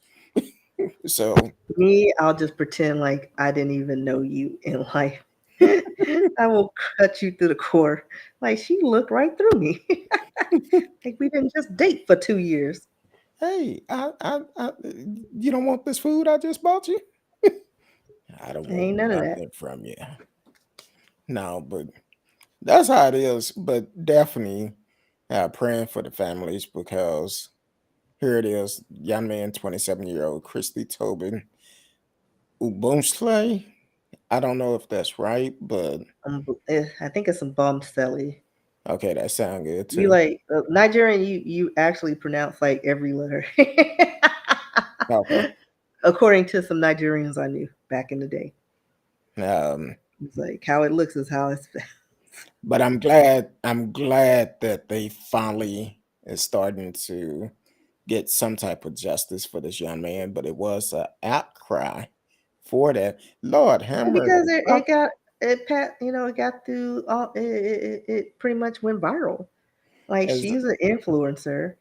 So Me, I'll just pretend like I didn't even know you in life. I will cut you through the core. Like she looked right through me. Like we didn't just date for 2 years. hey, you don't want this food I just bought you? I don't want Ain't none of that. nothing from you. No, but that's how it is. But definitely praying for the families because here it is, young man, 27-year-old Christy Tobin Ubunsley. I don't know if that's right, but I think it's some bum selly. okay, that sounds good You too. like Nigerian? You actually pronounce like every letter, Okay. according to some Nigerians I knew back in the day. Um, It's like how it looks is how it's. but I'm glad that they finally is starting to get some type of justice for this young man, but it was an outcry for that. Lord have Because mercy. it got it pat it got through all it pretty much went viral. Like As she's an influencer,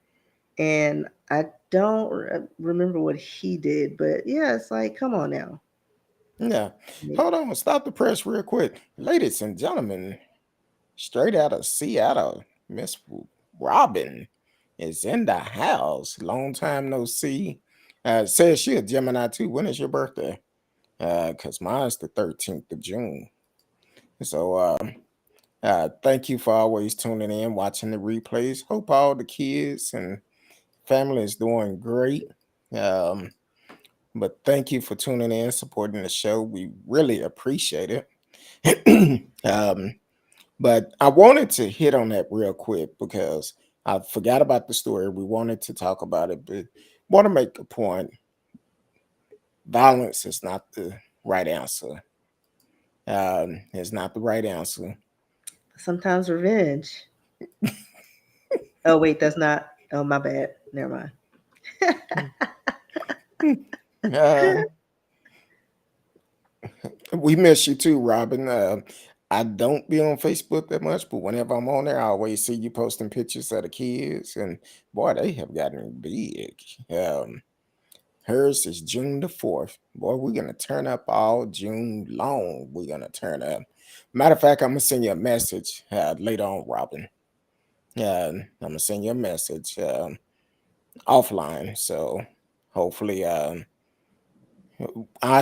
and I don't remember what he did, but yeah, it's like come on now. yeah. Hold on, stop the press real quick. Ladies and gentlemen, straight out of Seattle, Miss Robin is in the house. Long time no see. Says she a Gemini too. When is your birthday? Cause mine's the 13th of June. So thank you for always tuning in, watching the replays. Hope all the kids and family is doing great. Um, but thank you for tuning in, supporting the show. We really appreciate it. But I wanted to hit on that real quick because I forgot about the story. We wanted to talk about it, but want to make a point. Violence is not the right answer. It's not the right answer. Sometimes revenge. Oh wait, that's not. Oh my bad. Never mind. Uh, we miss you too, Robin. I don't be on Facebook that much, but whenever I'm on there, I always see you posting pictures of the kids, and boy, they have gotten big. Um, Hers is June the 4th. Boy, we're gonna turn up all June long. We're gonna turn up. Matter of fact, I'm gonna send you a message later on, Robin. I'm gonna send you a message offline. So hopefully, I'll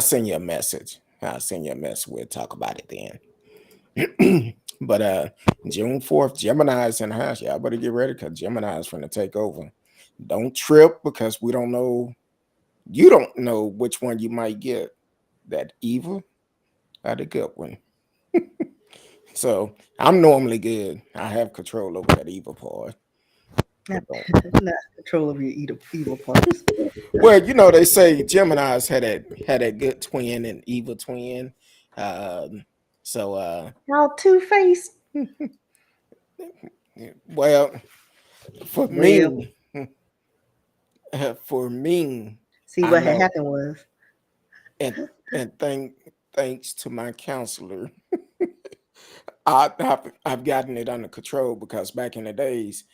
send you a message. I'll send you a message. We'll talk about it then. But June 4th, Gemini's in the house. Y'all better get ready because Gemini's gonna take over. Don't trip because we don't know. You don't know which one you might get. That evil or the good one. So I'm normally good. I have control over that evil part. Not, But don't. not control of your evil parts. Well, you know they say Gemini's had that good twin and evil twin. Um, so Y'all two-faced. well, for Well, me, for me, see I what had know, happened was and thanks to my counselor, I've gotten it under control because back in the days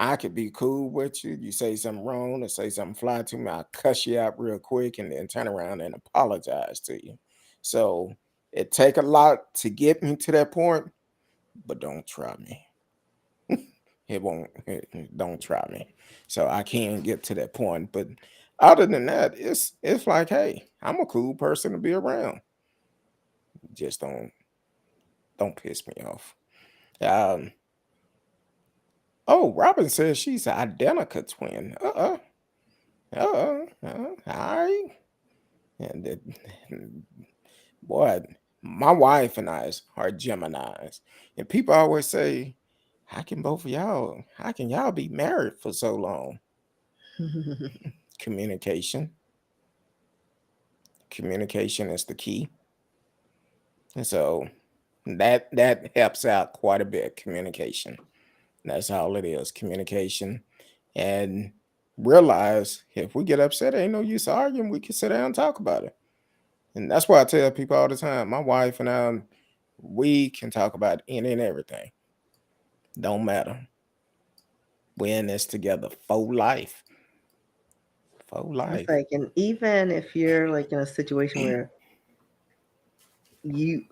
I could be cool with you. You say something wrong or say something fly to me, I'll cuss you out real quick and then turn around and apologize to you. So it take a lot to get me to that point, but don't try me. It won't. Don't try me. So I can't get to that point. But other than that, it's like, hey, I'm a cool person to be around. Just don't piss me off. Um. Oh, Robin says she's an identical twin. All right. And boy, my wife and I are Geminis, and people always say, how can y'all be married for so long?" Communication. Communication is the key, and so that helps out quite a bit. Communication. That's all it is. Communication, and realize if we get upset, ain't no use arguing. We can sit down and talk about it. And that's why I tell people all the time, my wife and I, we can talk about any and everything. Don't matter. We're in this together for life. For it's life. like, and even if you're like in a situation where you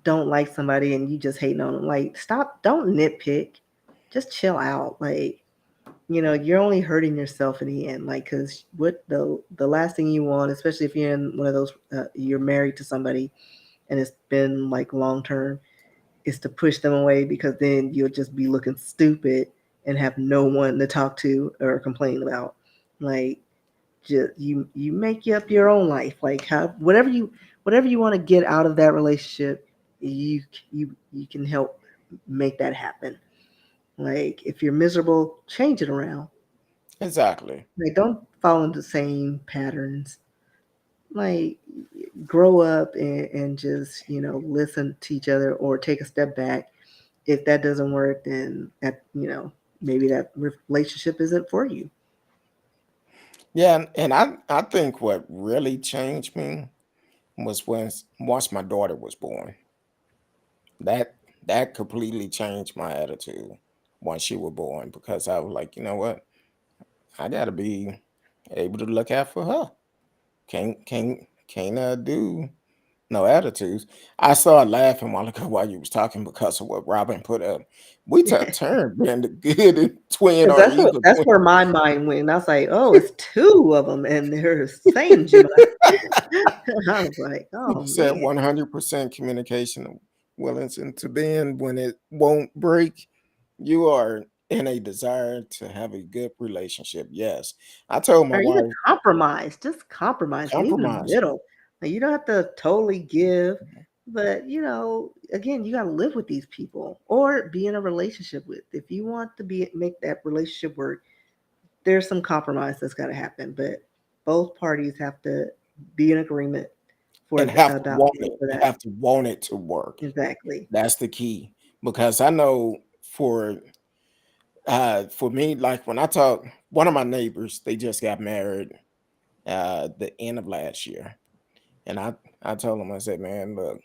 don't like somebody and you just hating on them, like stop, don't nitpick, just chill out. Like, you're only hurting yourself in the end. Like, because what the last thing you want, especially if you're in one of those, you're married to somebody and it's been like long term, is to push them away because then you'll just be looking stupid and have no one to talk to or complain about. Like, just you make up your own life. Like, how whatever you want to get out of that relationship, you can help make that happen. Like, if you're miserable, change it around. Exactly. Like, don't fall into the same patterns. Like, grow up and just listen to each other or take a step back. If that doesn't work, then maybe that relationship isn't for you. Yeah, and I think what really changed me was once my daughter was born. That that completely changed my attitude once she was born because I was like, you know what? I gotta be able to look out for her. Can't do no attitudes. I started laughing while ago while you was talking because of what Robin put up. We took turn being the good and twin Because or that's what evil that's twin. where my mind went. I was like, oh, it's two of them, and they're the same Gemini. I was like, oh Said man. 100% communication, Wellington, to bend when it won't break. You are in a desire to have a good relationship. Yes. I told my Or even wife, compromise. Just compromise. Meet in the compromise. middle. Like, you don't have to totally give, but again, you gotta live with these people or be in a relationship with. If you want to make that relationship work, there's some compromise that's gotta happen. But both parties have to be in agreement And have to about want it. for that. Have to want it to work. Exactly. That's the key. Because I know for me, like when I talk, one of my neighbors, they just got married the end of last year. And I told him, I said, man, look,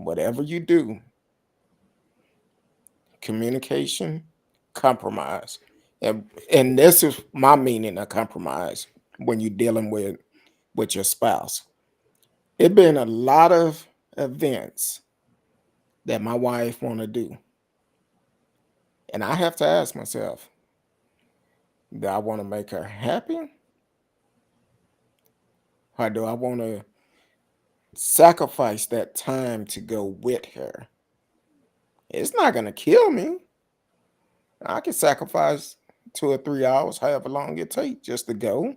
Whatever you do, communication, compromise. And this is my meaning of compromise when you're dealing with your spouse. It been a lot of events that my wife want to do. And I have to ask myself, do I want to make her happy? Or do I want to sacrifice that time to go with her? It's not going to kill me. I can sacrifice 2 or 3 hours, however long it takes, just to go.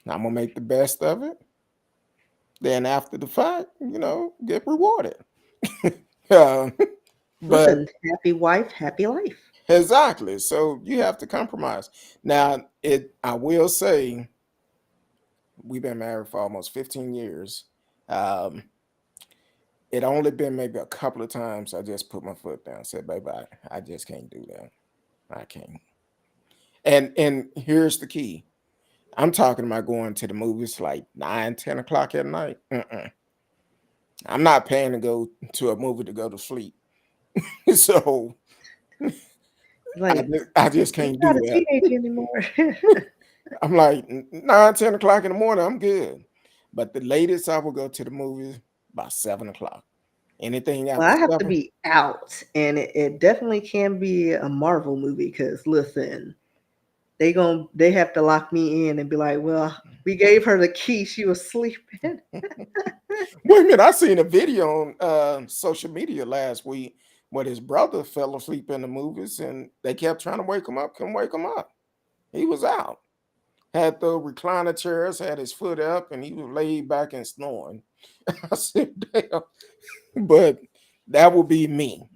I'm going to make the best of it. Then after the fact, get rewarded. uh, but Listen, happy wife, happy life. exactly. So you have to compromise. Now, I will say, we've been married for almost 15 years. Um, it only been maybe a couple of times I just put my foot down, said, "Baby, I just can't do that. I can't." And here's the key. I'm talking about going to the movies like 9, 10 o'clock at night. I'm not paying to go to a movie to go to sleep. So I, Like, I just you're can't do not a that. teenager anymore. I'm like 9, 10 o'clock in the morning, I'm good. But the latest I will go to the movies by 7 o'clock. Anything Well, after I have to 7, be out, and it definitely can be a Marvel movie. Because listen, they have to lock me in and be like, "Well, we gave her the key; she was sleeping." wait a minute, I seen a video on social media last week where his brother fell asleep in the movies and they kept trying to wake him up, couldn't wake him up. He was out. Had the recliner chairs, had his foot up, and he was laid back and snoring. I said, damn. But that would be me.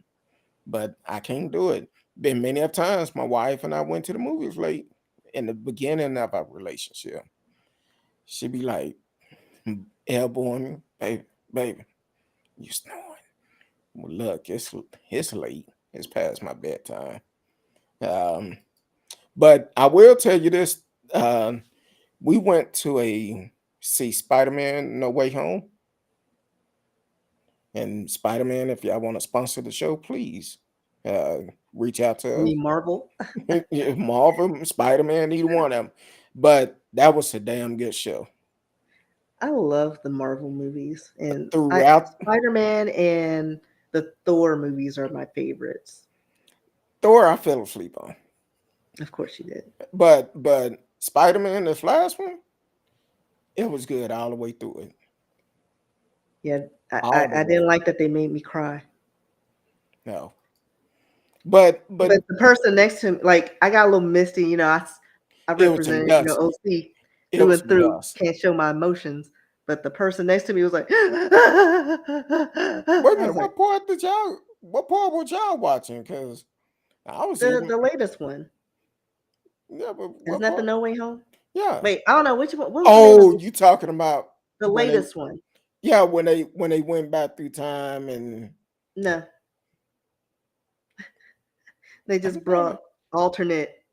But I can't do it. Been many of times my wife and I went to the movies late in the beginning of our relationship. She'd be like, elbowing me, baby, you snoring. Well, look, it's late. It's past my bedtime. Um, but I will tell you this. We went to see Spider-Man No Way Home. And Spider-Man, if y'all want to sponsor the show, please uh, reach out to us. Me Marvel. Yeah, Marvel, Spider-Man, either one of them. But that was a damn good show. I love the Marvel movies, and I Throughout Spider-Man and the Thor movies are my favorites. Thor, I fell asleep on. Of course, you did. But Spider-Man, this last one, it was good all the way through it. Yeah, I, All I, the I way. didn't like that they made me cry. No. But But the person next to me, like I got a little misty. I it was some represented, dust. OC It through was and some through. dust. Can't show my emotions. But the person next to me was like, Wait a I minute, was like, what part was y'all watching? Because I was the even the latest one. yeah, but Isn't what that the part? No Way Home? Yeah. Wait, I don't know which one. What was the name of Oh, you talking about the when they latest one? yeah, when they went back through time and No, they I just think that brought alternate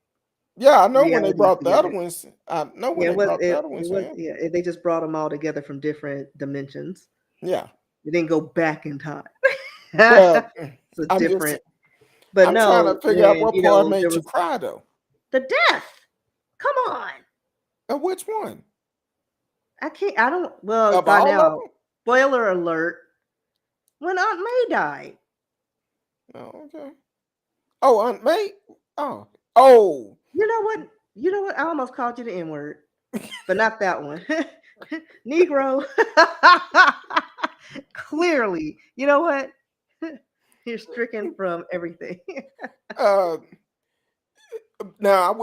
yeah, I know when they realities brought the other together. ones. I know when Yeah, they it was brought the it, other it ones was in. yeah. They just brought them all together from different dimensions. Yeah. They didn't go back in time. Well, It's a I'm just different. But I'm trying to no, figure out when what part there made you was cry though. the death. Come on, Which one? I can't. I don't. Well, Of by all of now, them? spoiler alert. When Aunt May died, Oh, okay. Oh, Aunt May? Oh. Oh. you know what? You know what? I almost called you the N word, but not that one. Negro. Clearly, you know what? You're stricken from everything. Uh now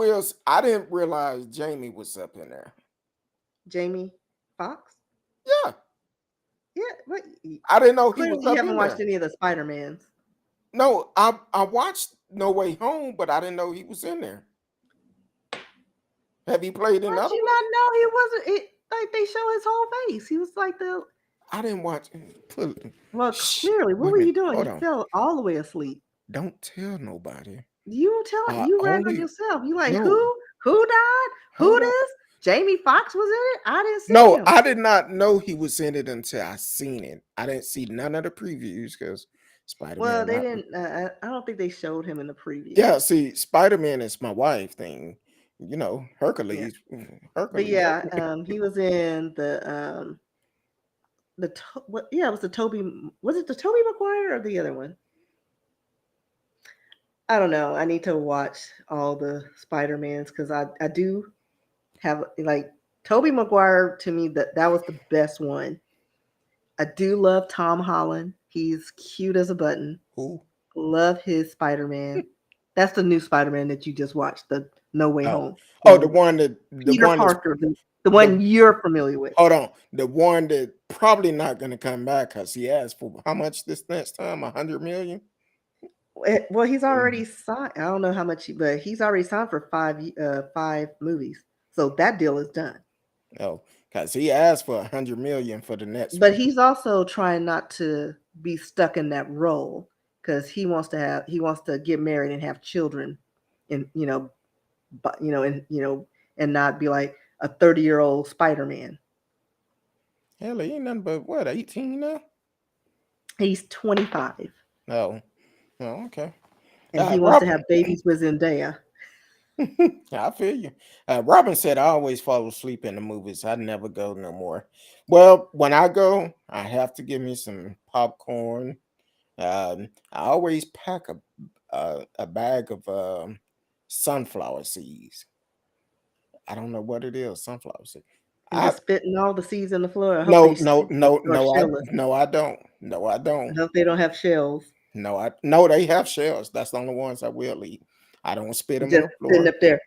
I didn't realize Jamie was up in there. Jamie Fox. Yeah. Yeah, but I didn't know he was clearly you up haven't in watched there. any of the Spider-Mans. No, I watched No Way Home, but I didn't know he was in there. Have he played in How'd other you ones? not know he wasn't? Like they show his whole face. He was like the I didn't watch. well. Shh. Clearly, what Wait a were you minute. doing? Hold You on. fell all the way asleep. Don't tell nobody. You tell I you rag on only yourself. You like no. who? Who died? Who Hold on. this? Jamie Foxx was in it. I didn't see No, him. I did not know he was in it until I seen it. I didn't see none of the previews because Spider Well, Man. they didn't. I don't think they showed him in the preview. Yeah, see, Spider Man is my wife thing. You know, Yeah, Hercules, but Hercules. yeah, he was in what? Yeah, it was the Toby. Was it the Toby Maguire or the other one? I don't know. I need to watch all the Spider Mans because I do have like Toby Maguire to me that was the best one. I do love Tom Holland. He's cute as a button. Who? Love his Spider Man. That's the new Spider Man that you just watched, the No Way Oh, Home. oh, the Peter one that's Parker, the one the you're familiar with. hold on, the one that probably not going to come back because he asked for how much this next time? 100 million. Well, he's already Mhm. signed. I don't know how much, but he's already signed for five movies. So that deal is done. Oh, because he asked for 100 million for the next But one. he's also trying not to be stuck in that role because he wants to get married and have children, and but and not be like a 30-year-old Spider-Man. Hell, he ain't nothing but what, 18 now? He's 25 No. Oh, okay. and he wants to Robin, have babies with Zendaya. I feel you. Robin said, I always fall asleep in the movies. I never go no more. Well, when I go, I have to give me some popcorn. I always pack a bag of sunflower seeds. I don't know what it is, sunflower seeds. And I just spitting all the seeds in the floor. I hope no they no no are no I shellless. no I don't. No, I I don't. hope they don't have shells. No, they have shells. That's the only ones I will eat. I don't spit them on Just the sitting floor. up there.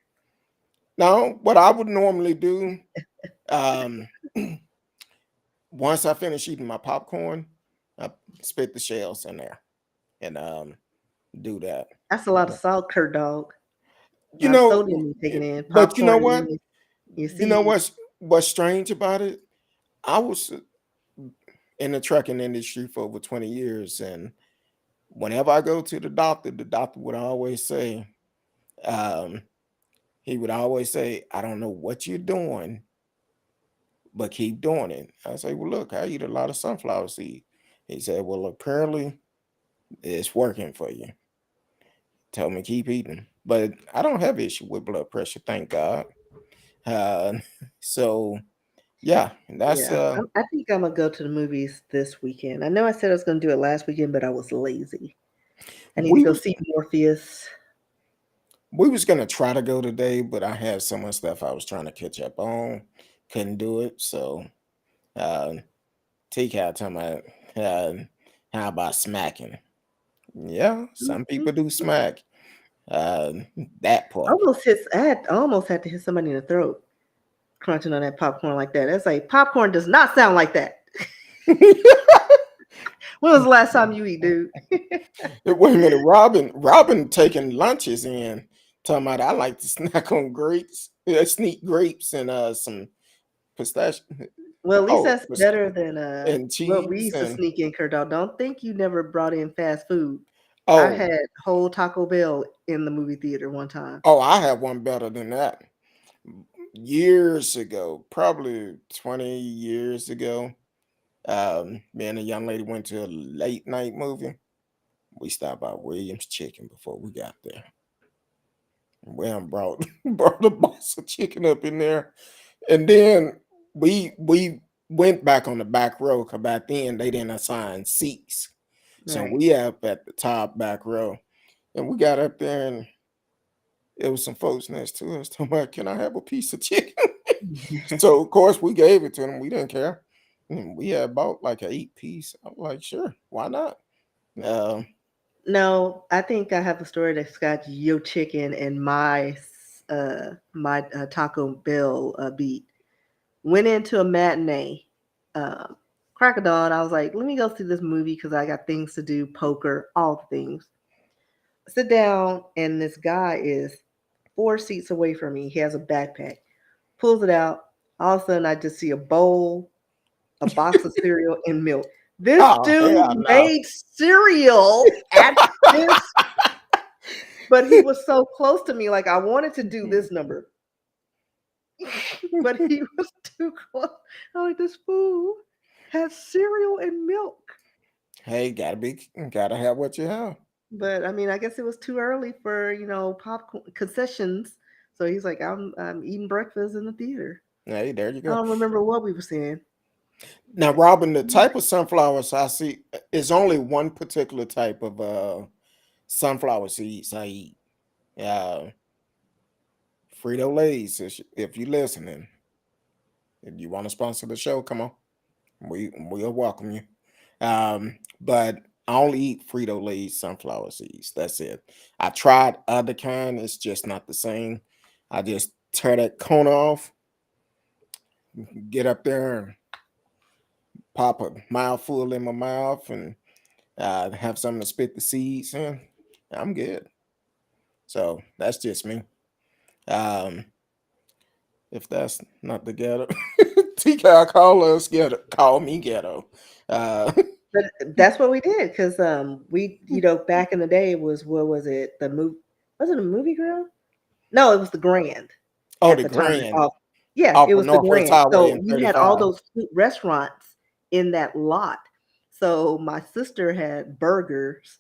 No, what I would normally do, um, once I finish eating my popcorn, I spit the shells in there and do that. That's a lot of salt, CurtDog. A You lot of know, sodium you're taking in. but you know Popcorn what? and your You know seeds. what's strange about it? I was in the trucking industry for over 20 years, and whenever I go to the doctor would always say, um, he would always say, I don't know what you're doing, but keep doing it. I say, well, look, I eat a lot of sunflower seed. He said, well, apparently it's working for you. Tell me keep eating. But I don't have issue with blood pressure, thank God. Uh, so yeah, that's Yeah, I think I'm gonna go to the movies this weekend. I know I said I was gonna do it last weekend, but I was lazy. I need to we go was see Morpheus. we was gonna try to go today, but I had so much stuff I was trying to catch up on. Couldn't do it. So uh T-Cat talking about how about smacking? Yeah, some Mhm. people do smack. Uh, that part. I almost had to hit somebody in the throat crunching on that popcorn like that. That's like popcorn does not sound like that. When was the last time you eat, dude? Wait a minute, Robin taking lunches in, talking about I like to snack on grapes, sneak grapes and some pistachio, Well, at least oh, that's better than and what we cheese used to and sneak in, Kurt. Don't think you never brought in fast food. I oh, had whole Taco Bell in the movie theater one time. oh, I have one better than that. Years ago, probably 20 years ago, me and a young lady went to a late night movie. We stopped by Williams Chicken before we got there. William brought brought a box of chicken up in there. And then we went back on the back row because back then they didn't assign seats. So Right. we up at the top back row. And we got up there and there was some folks next to us talking about, can I have a piece of chicken? So of course we gave it to them. We didn't care. And we had bought like an 8 piece. I'm like, sure, why not? Um, No, I think I have a story that's got your chicken and my Taco Bell beat. Went into a matinee, um, crack of dawn. I was like, let me go see this movie because I got things to do, poker, all the things. Sit down, and this guy is 4 seats away from me. He has a backpack, pulls it out. All of a sudden, I just see a bowl, a box of cereal, and milk. This oh dude hell no. made cereal at this, but he was so close to me. Like I wanted to do this number. but he was too close. I'm like, this food has cereal and milk. Hey, gotta have what you have. But I mean, I guess it was too early for popcorn concessions. So he's like, I'm eating breakfast in the theater. Hey, there you I go. don't remember what we were saying. Now, Robin, the type of sunflowers I see is only one particular type of sunflower seeds I eat. Uh, Frito Lay's. If you listening, if you want to sponsor the show, come on. We'll welcome you. But I only eat Frito Lay's sunflower seeds. That's it. I tried other kind. It's just not the same. I just tear that corner off, get up there, and pop a mouthful in my mouth, and have something to spit the seeds in. I'm good. So that's just me. Um, if that's not the ghetto, TK, call us ghetto. Call me ghetto. Uh, But that's what we did because we back in the day was what was it was it a movie grill? No, it was the Grand oh, at the the time. Grand Yeah, off it of was the Northwest Grand. Highway So and you had all 35. those restaurants in that lot. So my sister had burgers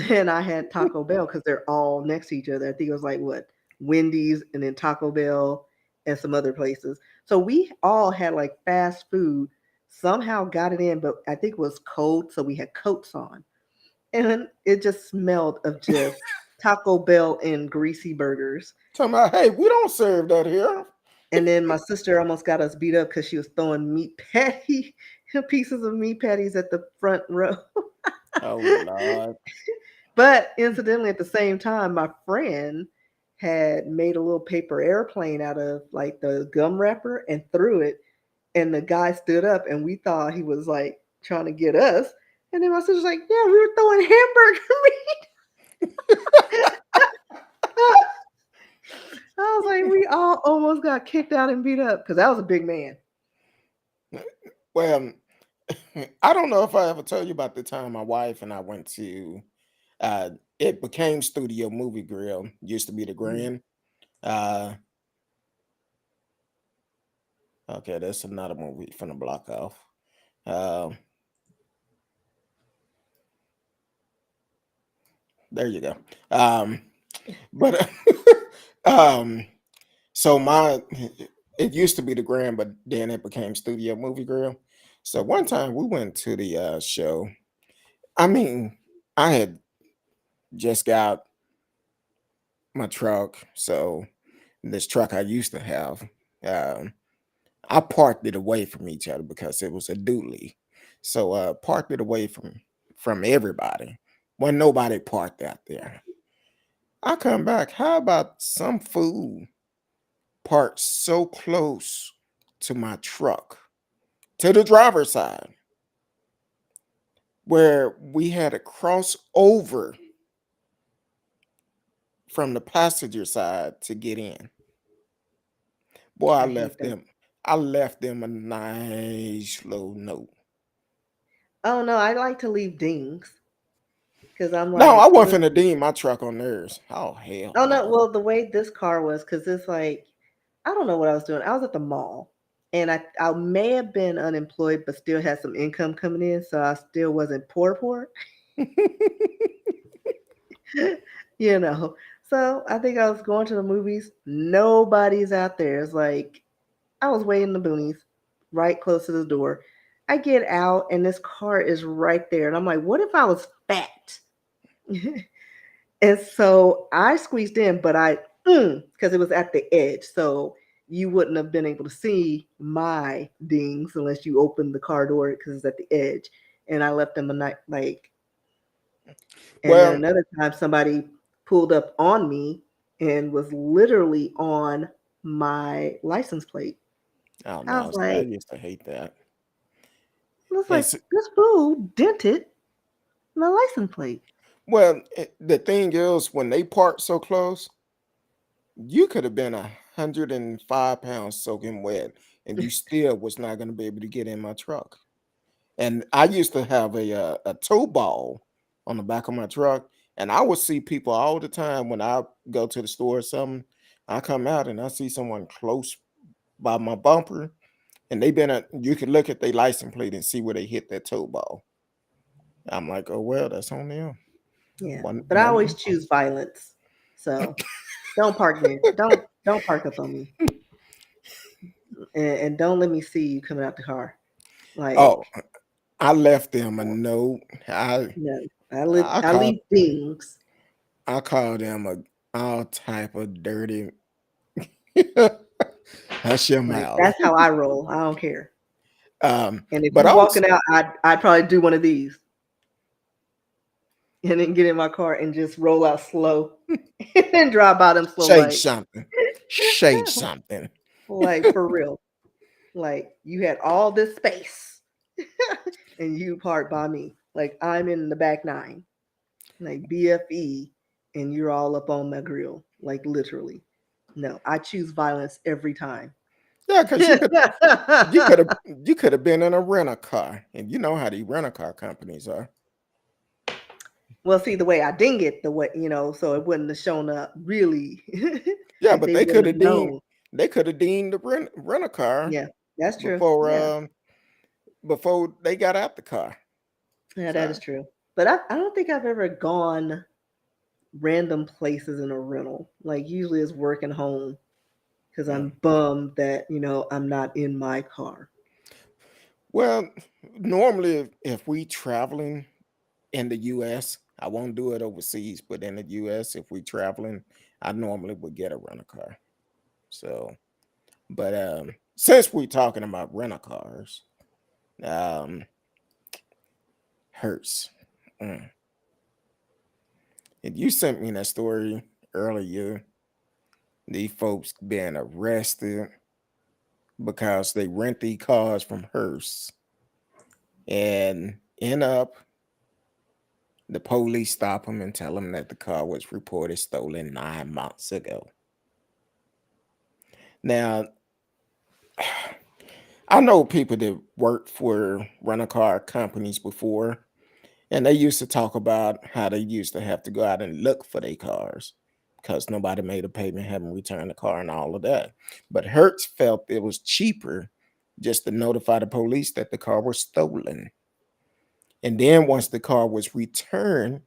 and I had Taco Bell because they're all next to each other. I think it was like what Wendy's and then Taco Bell and some other places. So we all had like fast food. Somehow got it in, but I think it was cold, so we had coats on, and it just smelled of just Taco Bell and greasy burgers. Talking about, hey, we don't serve that here. And then my sister almost got us beat up because she was throwing meat patty pieces of meat patties at the front row. Oh Lord. But incidentally, at the same time, my friend had made a little paper airplane out of like the gum wrapper and threw it. And the guy stood up, and we thought he was like trying to get us. And then my sister's like, "Yeah, we were throwing hamburger meat." I was like, we all almost got kicked out and beat up because that was a big man. Well, I don't know if I ever told you about the time my wife and I went to uh it became Studio Movie Grill, used to be the Mm. Grand. Uh okay, that's another movie from the block off. Uh, there you go. But um so my it used to be the Grand, but then it became Studio Movie Grill. So one time we went to the show. I mean, I had just got my truck, so this truck I used to have, um, I parked it away from each other because it was a dually. So parked it away from everybody. When nobody parked out there. I come back. How about some fool parked so close to my truck, to the driver's side, where we had to cross over from the passenger side to get in. Boy, I hate that. I left them a nice little note. Oh no, I like to leave dings because I'm No, I like, wasn't finna listen. deem my truck on theirs. Oh hell Oh no, no. well the way this car was, because it's like I don't know what I was doing. I was at the mall, and I may have been unemployed, but still had some income coming in, so I still wasn't poor. you know. So I think I was going to the movies. Nobody's out there. It's like I was waiting in the boonies, right close to the door. I get out, and this car is right there, and I'm like, what if I was fat? And so I squeezed in, but because it was at the edge. So you wouldn't have been able to see my dings unless you opened the car door because it's at the edge. And I left them a night like, and then Well, another time somebody pulled up on me and was literally on my license plate. oh I no, was see, I like, used to hate that. It's this fool dented my license plate. the thing is, when they park so close, you could have been 105 pounds soaking wet, and you still was not going to be able to get in my truck. And I used to have a tow ball on the back of my truck, and I would see people all the time when I go to the store or something. I come out and I see someone close by my bumper, and you could look at their license plate and see where they hit that toe ball. I'm like, oh well, that's on them. Yeah, One but I one always choose violence. So don't park near. Don't park up on me, and don't let me see you coming out the car. Oh, Like I left them a note. no, I I called leave dings. I called them all type of dirty. Hush your Like mouth. that's how I roll. I don't care. And if But you also, walking out, I'd probably do one of these and then get in my car and just roll out slow and drive by them slow say like something. Say something. like for real. Like you had all this space and you parked by me. Like I'm in the back nine, like BFE, and you're all up on my grill. Like literally. No, I choose violence every time. Yeah, because you could have been in a rental car, and you know how the rental car companies are. Well, see the way I ding it, the way so it wouldn't have shown up really. Yeah, Like but they wouldn't have known. they could have deemed the rental car Yeah, that's true. before Yeah, before they got out the car. yeah, that is So true. But I don't think I've ever gone random places in a rental. Like usually it's working home because yeah. I'm bummed that I'm not in my car. Well, normally if we traveling in the U.S., I won't do it overseas, but in the U.S., if we traveling, I normally would get a rental car. So, but since we're talking about rental cars, um, Hertz. Mm. And you sent me that story earlier. These folks being arrested because they rent these cars from Hearst and end up the police stop them and tell them that the car was reported stolen 9 months ago. Now, I know people that worked for rental car companies before, and they used to talk about how they used to have to go out and look for their cars because nobody made a payment, haven't returned the car, and all of that. But Hertz felt it was cheaper just to notify the police that the car was stolen. And then once the car was returned,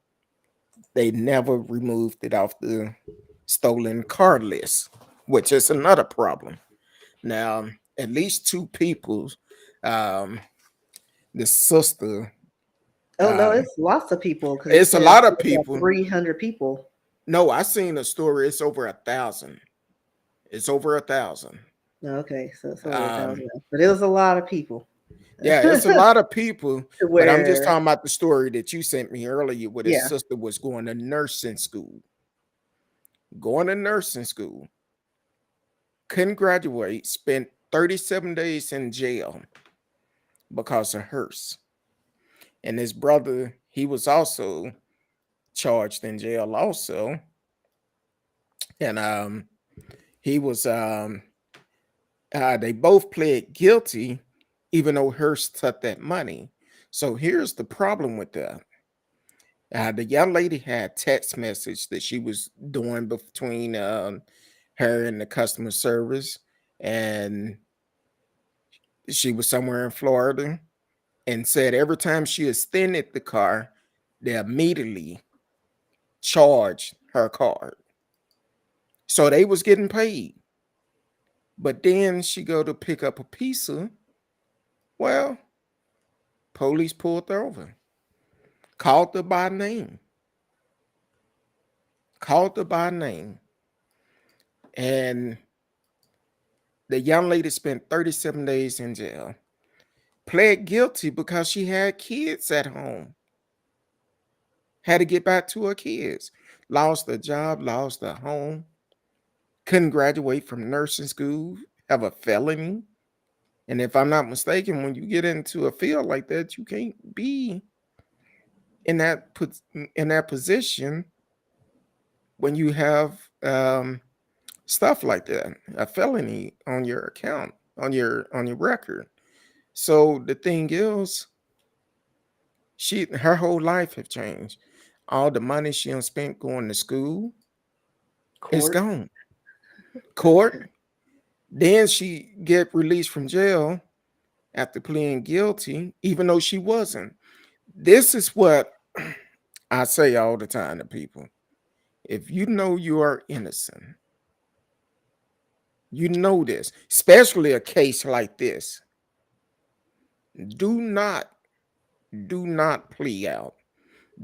they never removed it off the stolen car list, which is another problem. Now, at least two people, um, the sister, Oh no, uh, it's lots of people because it it's a says lot of about people. 300 people. No, I seen a story. It's over 1,000. It's over 1,000. Okay, so it's over a Um, thousand, but it was a lot of people. yeah, it's a lot of people. To But I'm just where, talking about the story that you sent me earlier, where his yeah. sister was going to nursing school. Going to nursing school, couldn't graduate, spent 37 days in jail because of Hearst. And his brother, he was also charged in jail also. And he was they both pled guilty, even though Hearst took that money. So here's the problem with that. The young lady had text message that she was doing between her and the customer service, and she was somewhere in Florida, and said every time she extended the car, they immediately charged her card. So they was getting paid. But then she go to pick up a pizza. Well, police pulled her over, called her by name, called her by name. And the young lady spent 37 days in jail, pled guilty because she had kids at home, had to get back to her kids, lost her job, lost her home, couldn't graduate from nursing school, have a felony. And if I'm not mistaken, when you get into a field like that, you can't be in that position when you have stuff like that, a felony on your account, on your record. So the thing is, her whole life have changed. All the money she done spent going to school is Court. gone. Court, Then she get released from jail after pleading guilty, even though she wasn't. This is what I say all the time to people. If you know you are innocent, you know this, especially a case like this, do not, do not plea out.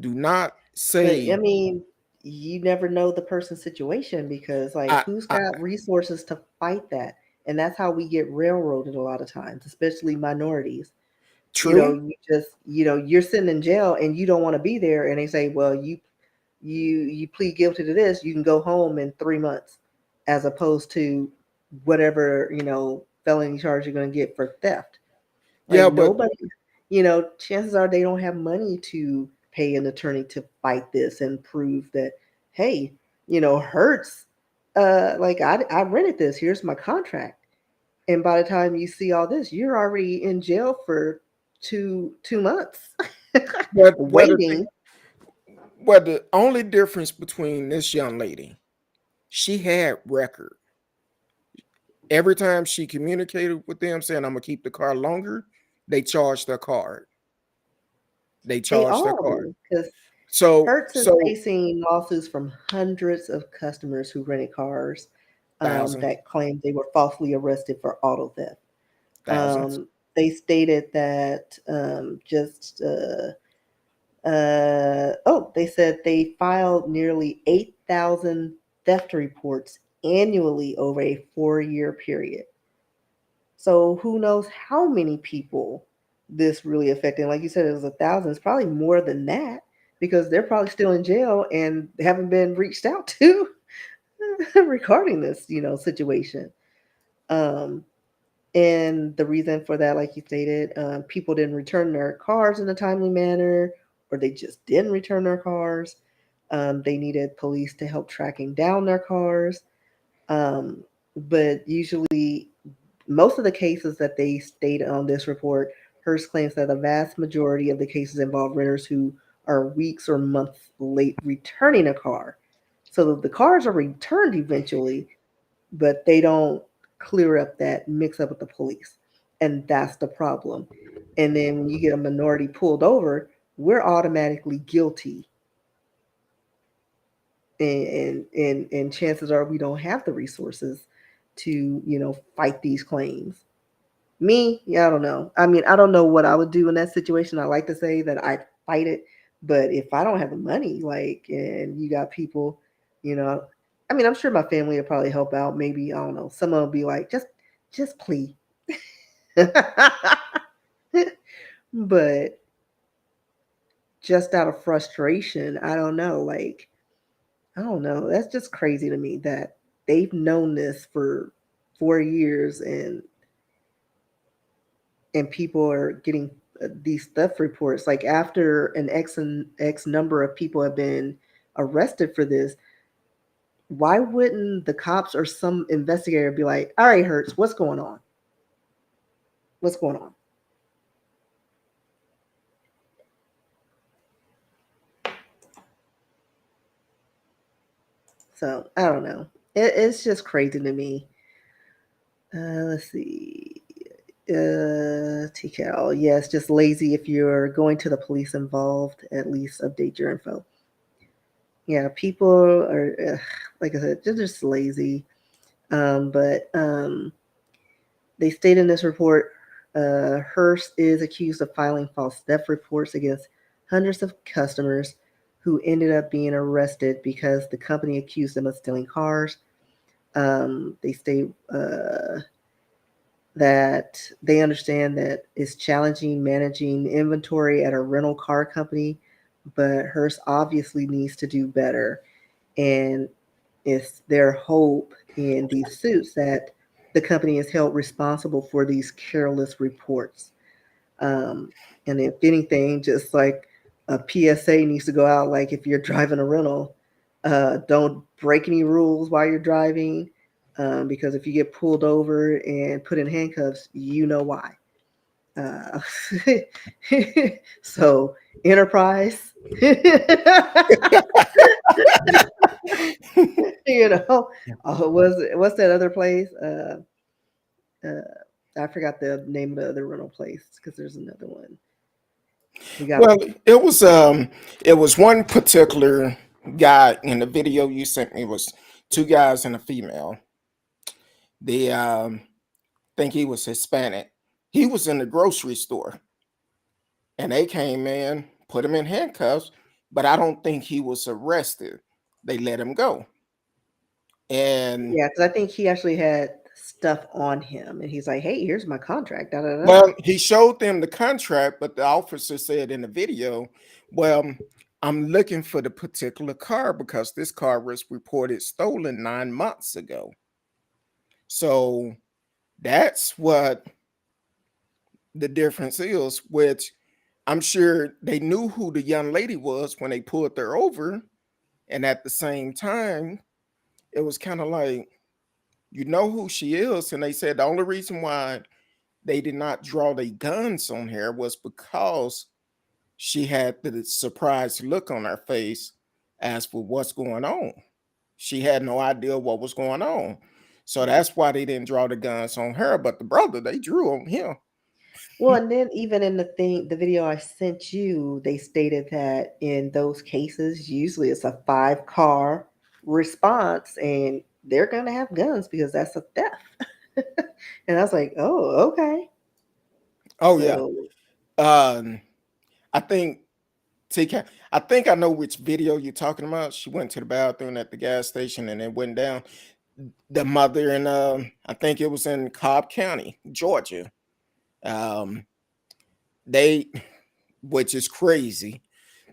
Do not But I say, mean, you never know the person's situation because, like, I, who's I got resources to fight that? And that's how we get railroaded a lot of times, especially minorities. true. You just, you're sitting in jail and you don't want to be there, and they say, well, you plead guilty to this, you can go home in 3 months, as opposed to whatever felony charge you're going to get for theft. Like Yeah, but nobody, chances are they don't have money to pay an attorney to fight this and prove that, hey, Hertz, like I rented this. Here's my contract. And by the time you see all this, you're already in jail for two months but waiting. the only difference between this young lady, she had record. Every time she communicated with them saying I'm gonna keep the car longer, they charged her card. They They charged her all card. do because So Hertz is facing lawsuits from hundreds of customers who rented cars thousands, that claimed they were falsely arrested for auto theft. thousands. They stated that they said they filed nearly 8,000 theft reports annually over a 4-year period. So who knows how many people this really affected? Like you said, it was 1,000. It's probably more than that because they're probably still in jail and haven't been reached out to regarding this, situation. Um, and the reason for that, like you stated, people didn't return their cars in a timely manner, or they just didn't return their cars. They needed police to help tracking down their cars. Um, but usually, most of the cases that they stated on this report, Hearst claims that the vast majority of the cases involve renters who are weeks or months late returning a car. So the cars are returned eventually, but they don't clear up that mix up with the police. And that's the problem. And then when you get a minority pulled over, we're automatically guilty. And chances are we don't have the resources to, fight these claims. Me, yeah, I don't know. I mean, I don't know what I would do in that situation. I like to say that I'd fight it, but if I don't have the money, like, and you got people, you know, I mean, I'm sure my family would probably help out. Maybe I don't know. Someone will be like, just please. But just out of frustration, I don't know. Like, I don't know. That's just crazy to me that they've known this for 4 years, and people are getting these theft reports. Like after an X number of people have been arrested for this, why wouldn't the cops or some investigator be like, "All right, Hertz, what's going on? What's going on?" So I don't know. It's just crazy to me. Let's see. TKL. Yeah, it's just lazy. If you're going to the police involved, at least update your info. Yeah, people are, like I said, they're just lazy. But they state in this report, Hearst is accused of filing false theft reports against hundreds of customers who ended up being arrested because the company accused them of stealing cars. They state that they understand that it's challenging managing inventory at a rental car company, but Hearst obviously needs to do better. And it's their hope in these suits that the company is held responsible for these careless reports. Um, and if anything, just like a PSA needs to go out, like if you're driving a rental, don't break any rules while you're driving, because if you get pulled over and put in handcuffs, you know why. Uh, so, Enterprise, you know, what's that other place? I forgot the name of the other rental place because there's another one. We got Well, it was one particular guy in the video you sent me was two guys and a female. They think he was Hispanic. He was in the grocery store and they came in, put him in handcuffs, but I don't think he was arrested. They let him go. And yeah, because I think he actually had stuff on him, and he's like, "Hey, here's my contract." Da da da. well, he showed them the contract, but the officer said in the video, well, I'm looking for the particular car because this car was reported stolen 9 months ago. So that's what the difference is, which I'm sure they knew who the young lady was when they pulled her over. And at the same time, it was kind of like, you know who she is. And they said the only reason why they did not draw their guns on her was because she had the surprised look on her face as for what's going on. She had no idea what was going on. So that's why they didn't draw the guns on her. But the brother, they drew on him. Well, and then even in the video I sent you, they stated that in those cases, usually it's a 5 car response, and they're gonna have guns because that's a theft. And I was like, oh, okay. Oh, yeah. So Um, I think TK, I think I know which video you're talking about. She went to the bathroom at the gas station and it went down. The mother in I think it was in Cobb County, Georgia. Um, they, which is crazy.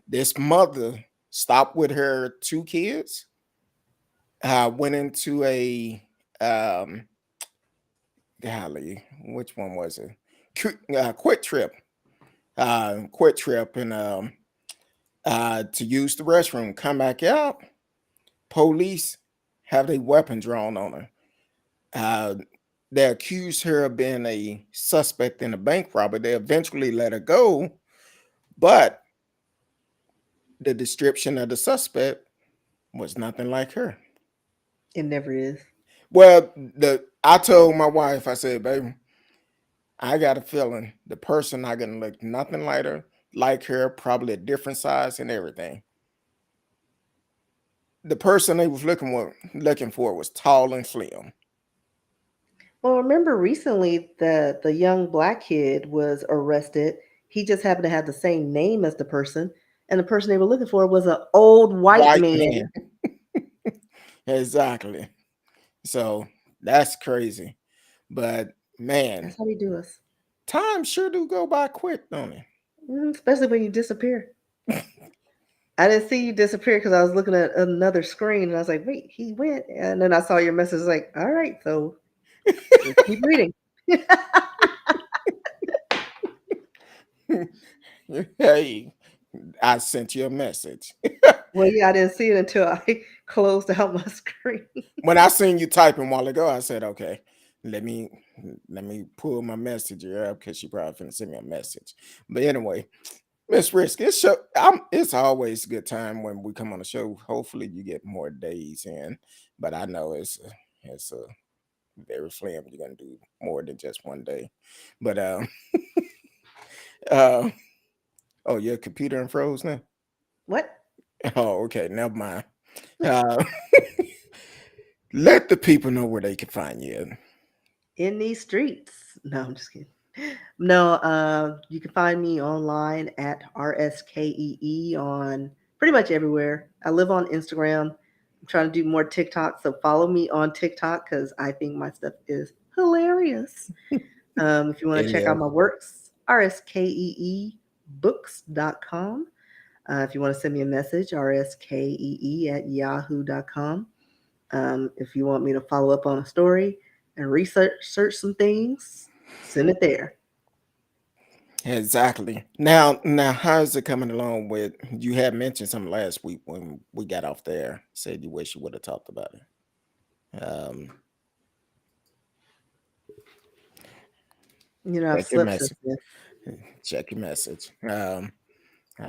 This mother stopped with her 2 kids, went into a golly, which one was it? Quick Trip, Quick Trip, and to use the restroom. Come back out. Police have a weapon drawn on her. Uh, they accused her of being a suspect in a bank robbery. They eventually let her go, but the description of the suspect was nothing like her. it never is. Well, I told my wife, I said, baby, I got a feeling the person not gonna look nothing like her, probably a different size and everything. The person they was looking for was tall and slim. Well, remember recently the young black kid was arrested. He just happened to have the same name as the person, and the person they were looking for was an old white White man. man. Exactly. So that's crazy. But man, That's how they do us. time sure do go by quick, don't it? Especially when you disappear. I didn't see you disappear because I was looking at another screen and I was like, wait, he went. And then I saw your message like, all right, so let's keep reading. Hey, I sent you a message. Well, yeah, I didn't see it until I closed out my screen. When I seen you typing a while ago, I said, okay, let me pull my messenger up because she probably finna send me a message. But anyway, Miss Risk, it's always a good time when we come on the show. Hopefully you get more days in, but I know it's a very slim. You're gonna do more than just one day. But uh oh, your computer and froze now. What? Oh, okay, never mind. Uh, let the people know where they can find you. In these streets. No, I'm just kidding. No, you can find me online at RSKEE on pretty much everywhere. I live on Instagram. I'm trying to do more TikTok, so follow me on TikTok because I think my stuff is hilarious. If you want It to check out is. my works, rskeebooks.com. If you want to send me a message, rskee at yahoo.com. If you want me to follow up on a story and search some things, send it there. Exactly. Now, how's it coming along with? You had mentioned something last week when we got off there. Said you wish you would have talked about it. I've Check your slept since message. then. Check your message. I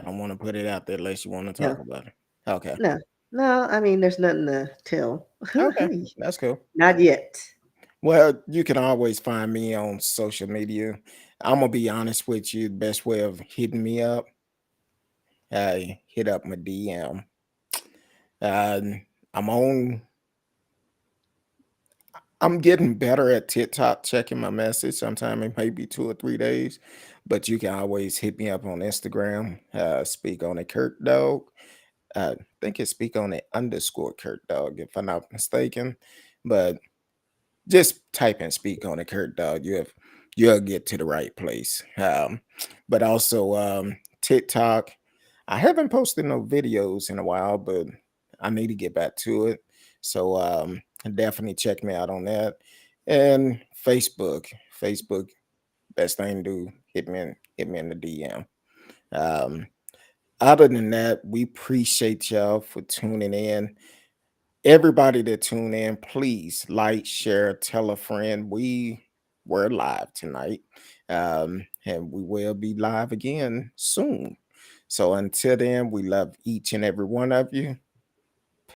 don't want to put it out there unless you want to No, talk about it. Okay. no, no. I mean, there's nothing to tell. Okay. That's cool. Not yet. Well, you can always find me on social media. I'm gonna be honest with you. The best way of hitting me up, hit up my DM. Uh, I'm on. I'm getting better at TikTok checking my message. Sometimes it may be 2 or 3 days, but you can always hit me up on Instagram. Speak on it, CurtDog. I think it's speak on it underscore CurtDog, if I'm not mistaken. But just type and speak on it, CurtDog. You'll get to the right place. But also TikTok. I haven't posted no videos in a while, but I need to get back to it. So definitely check me out on that. And Facebook. Facebook, best thing to do, hit me in the DM. Um, Other than that, we appreciate y'all for tuning in. Everybody that tune in, please like, share, tell a friend. We're live tonight, and we will be live again soon. So until then, we love each and every one of you.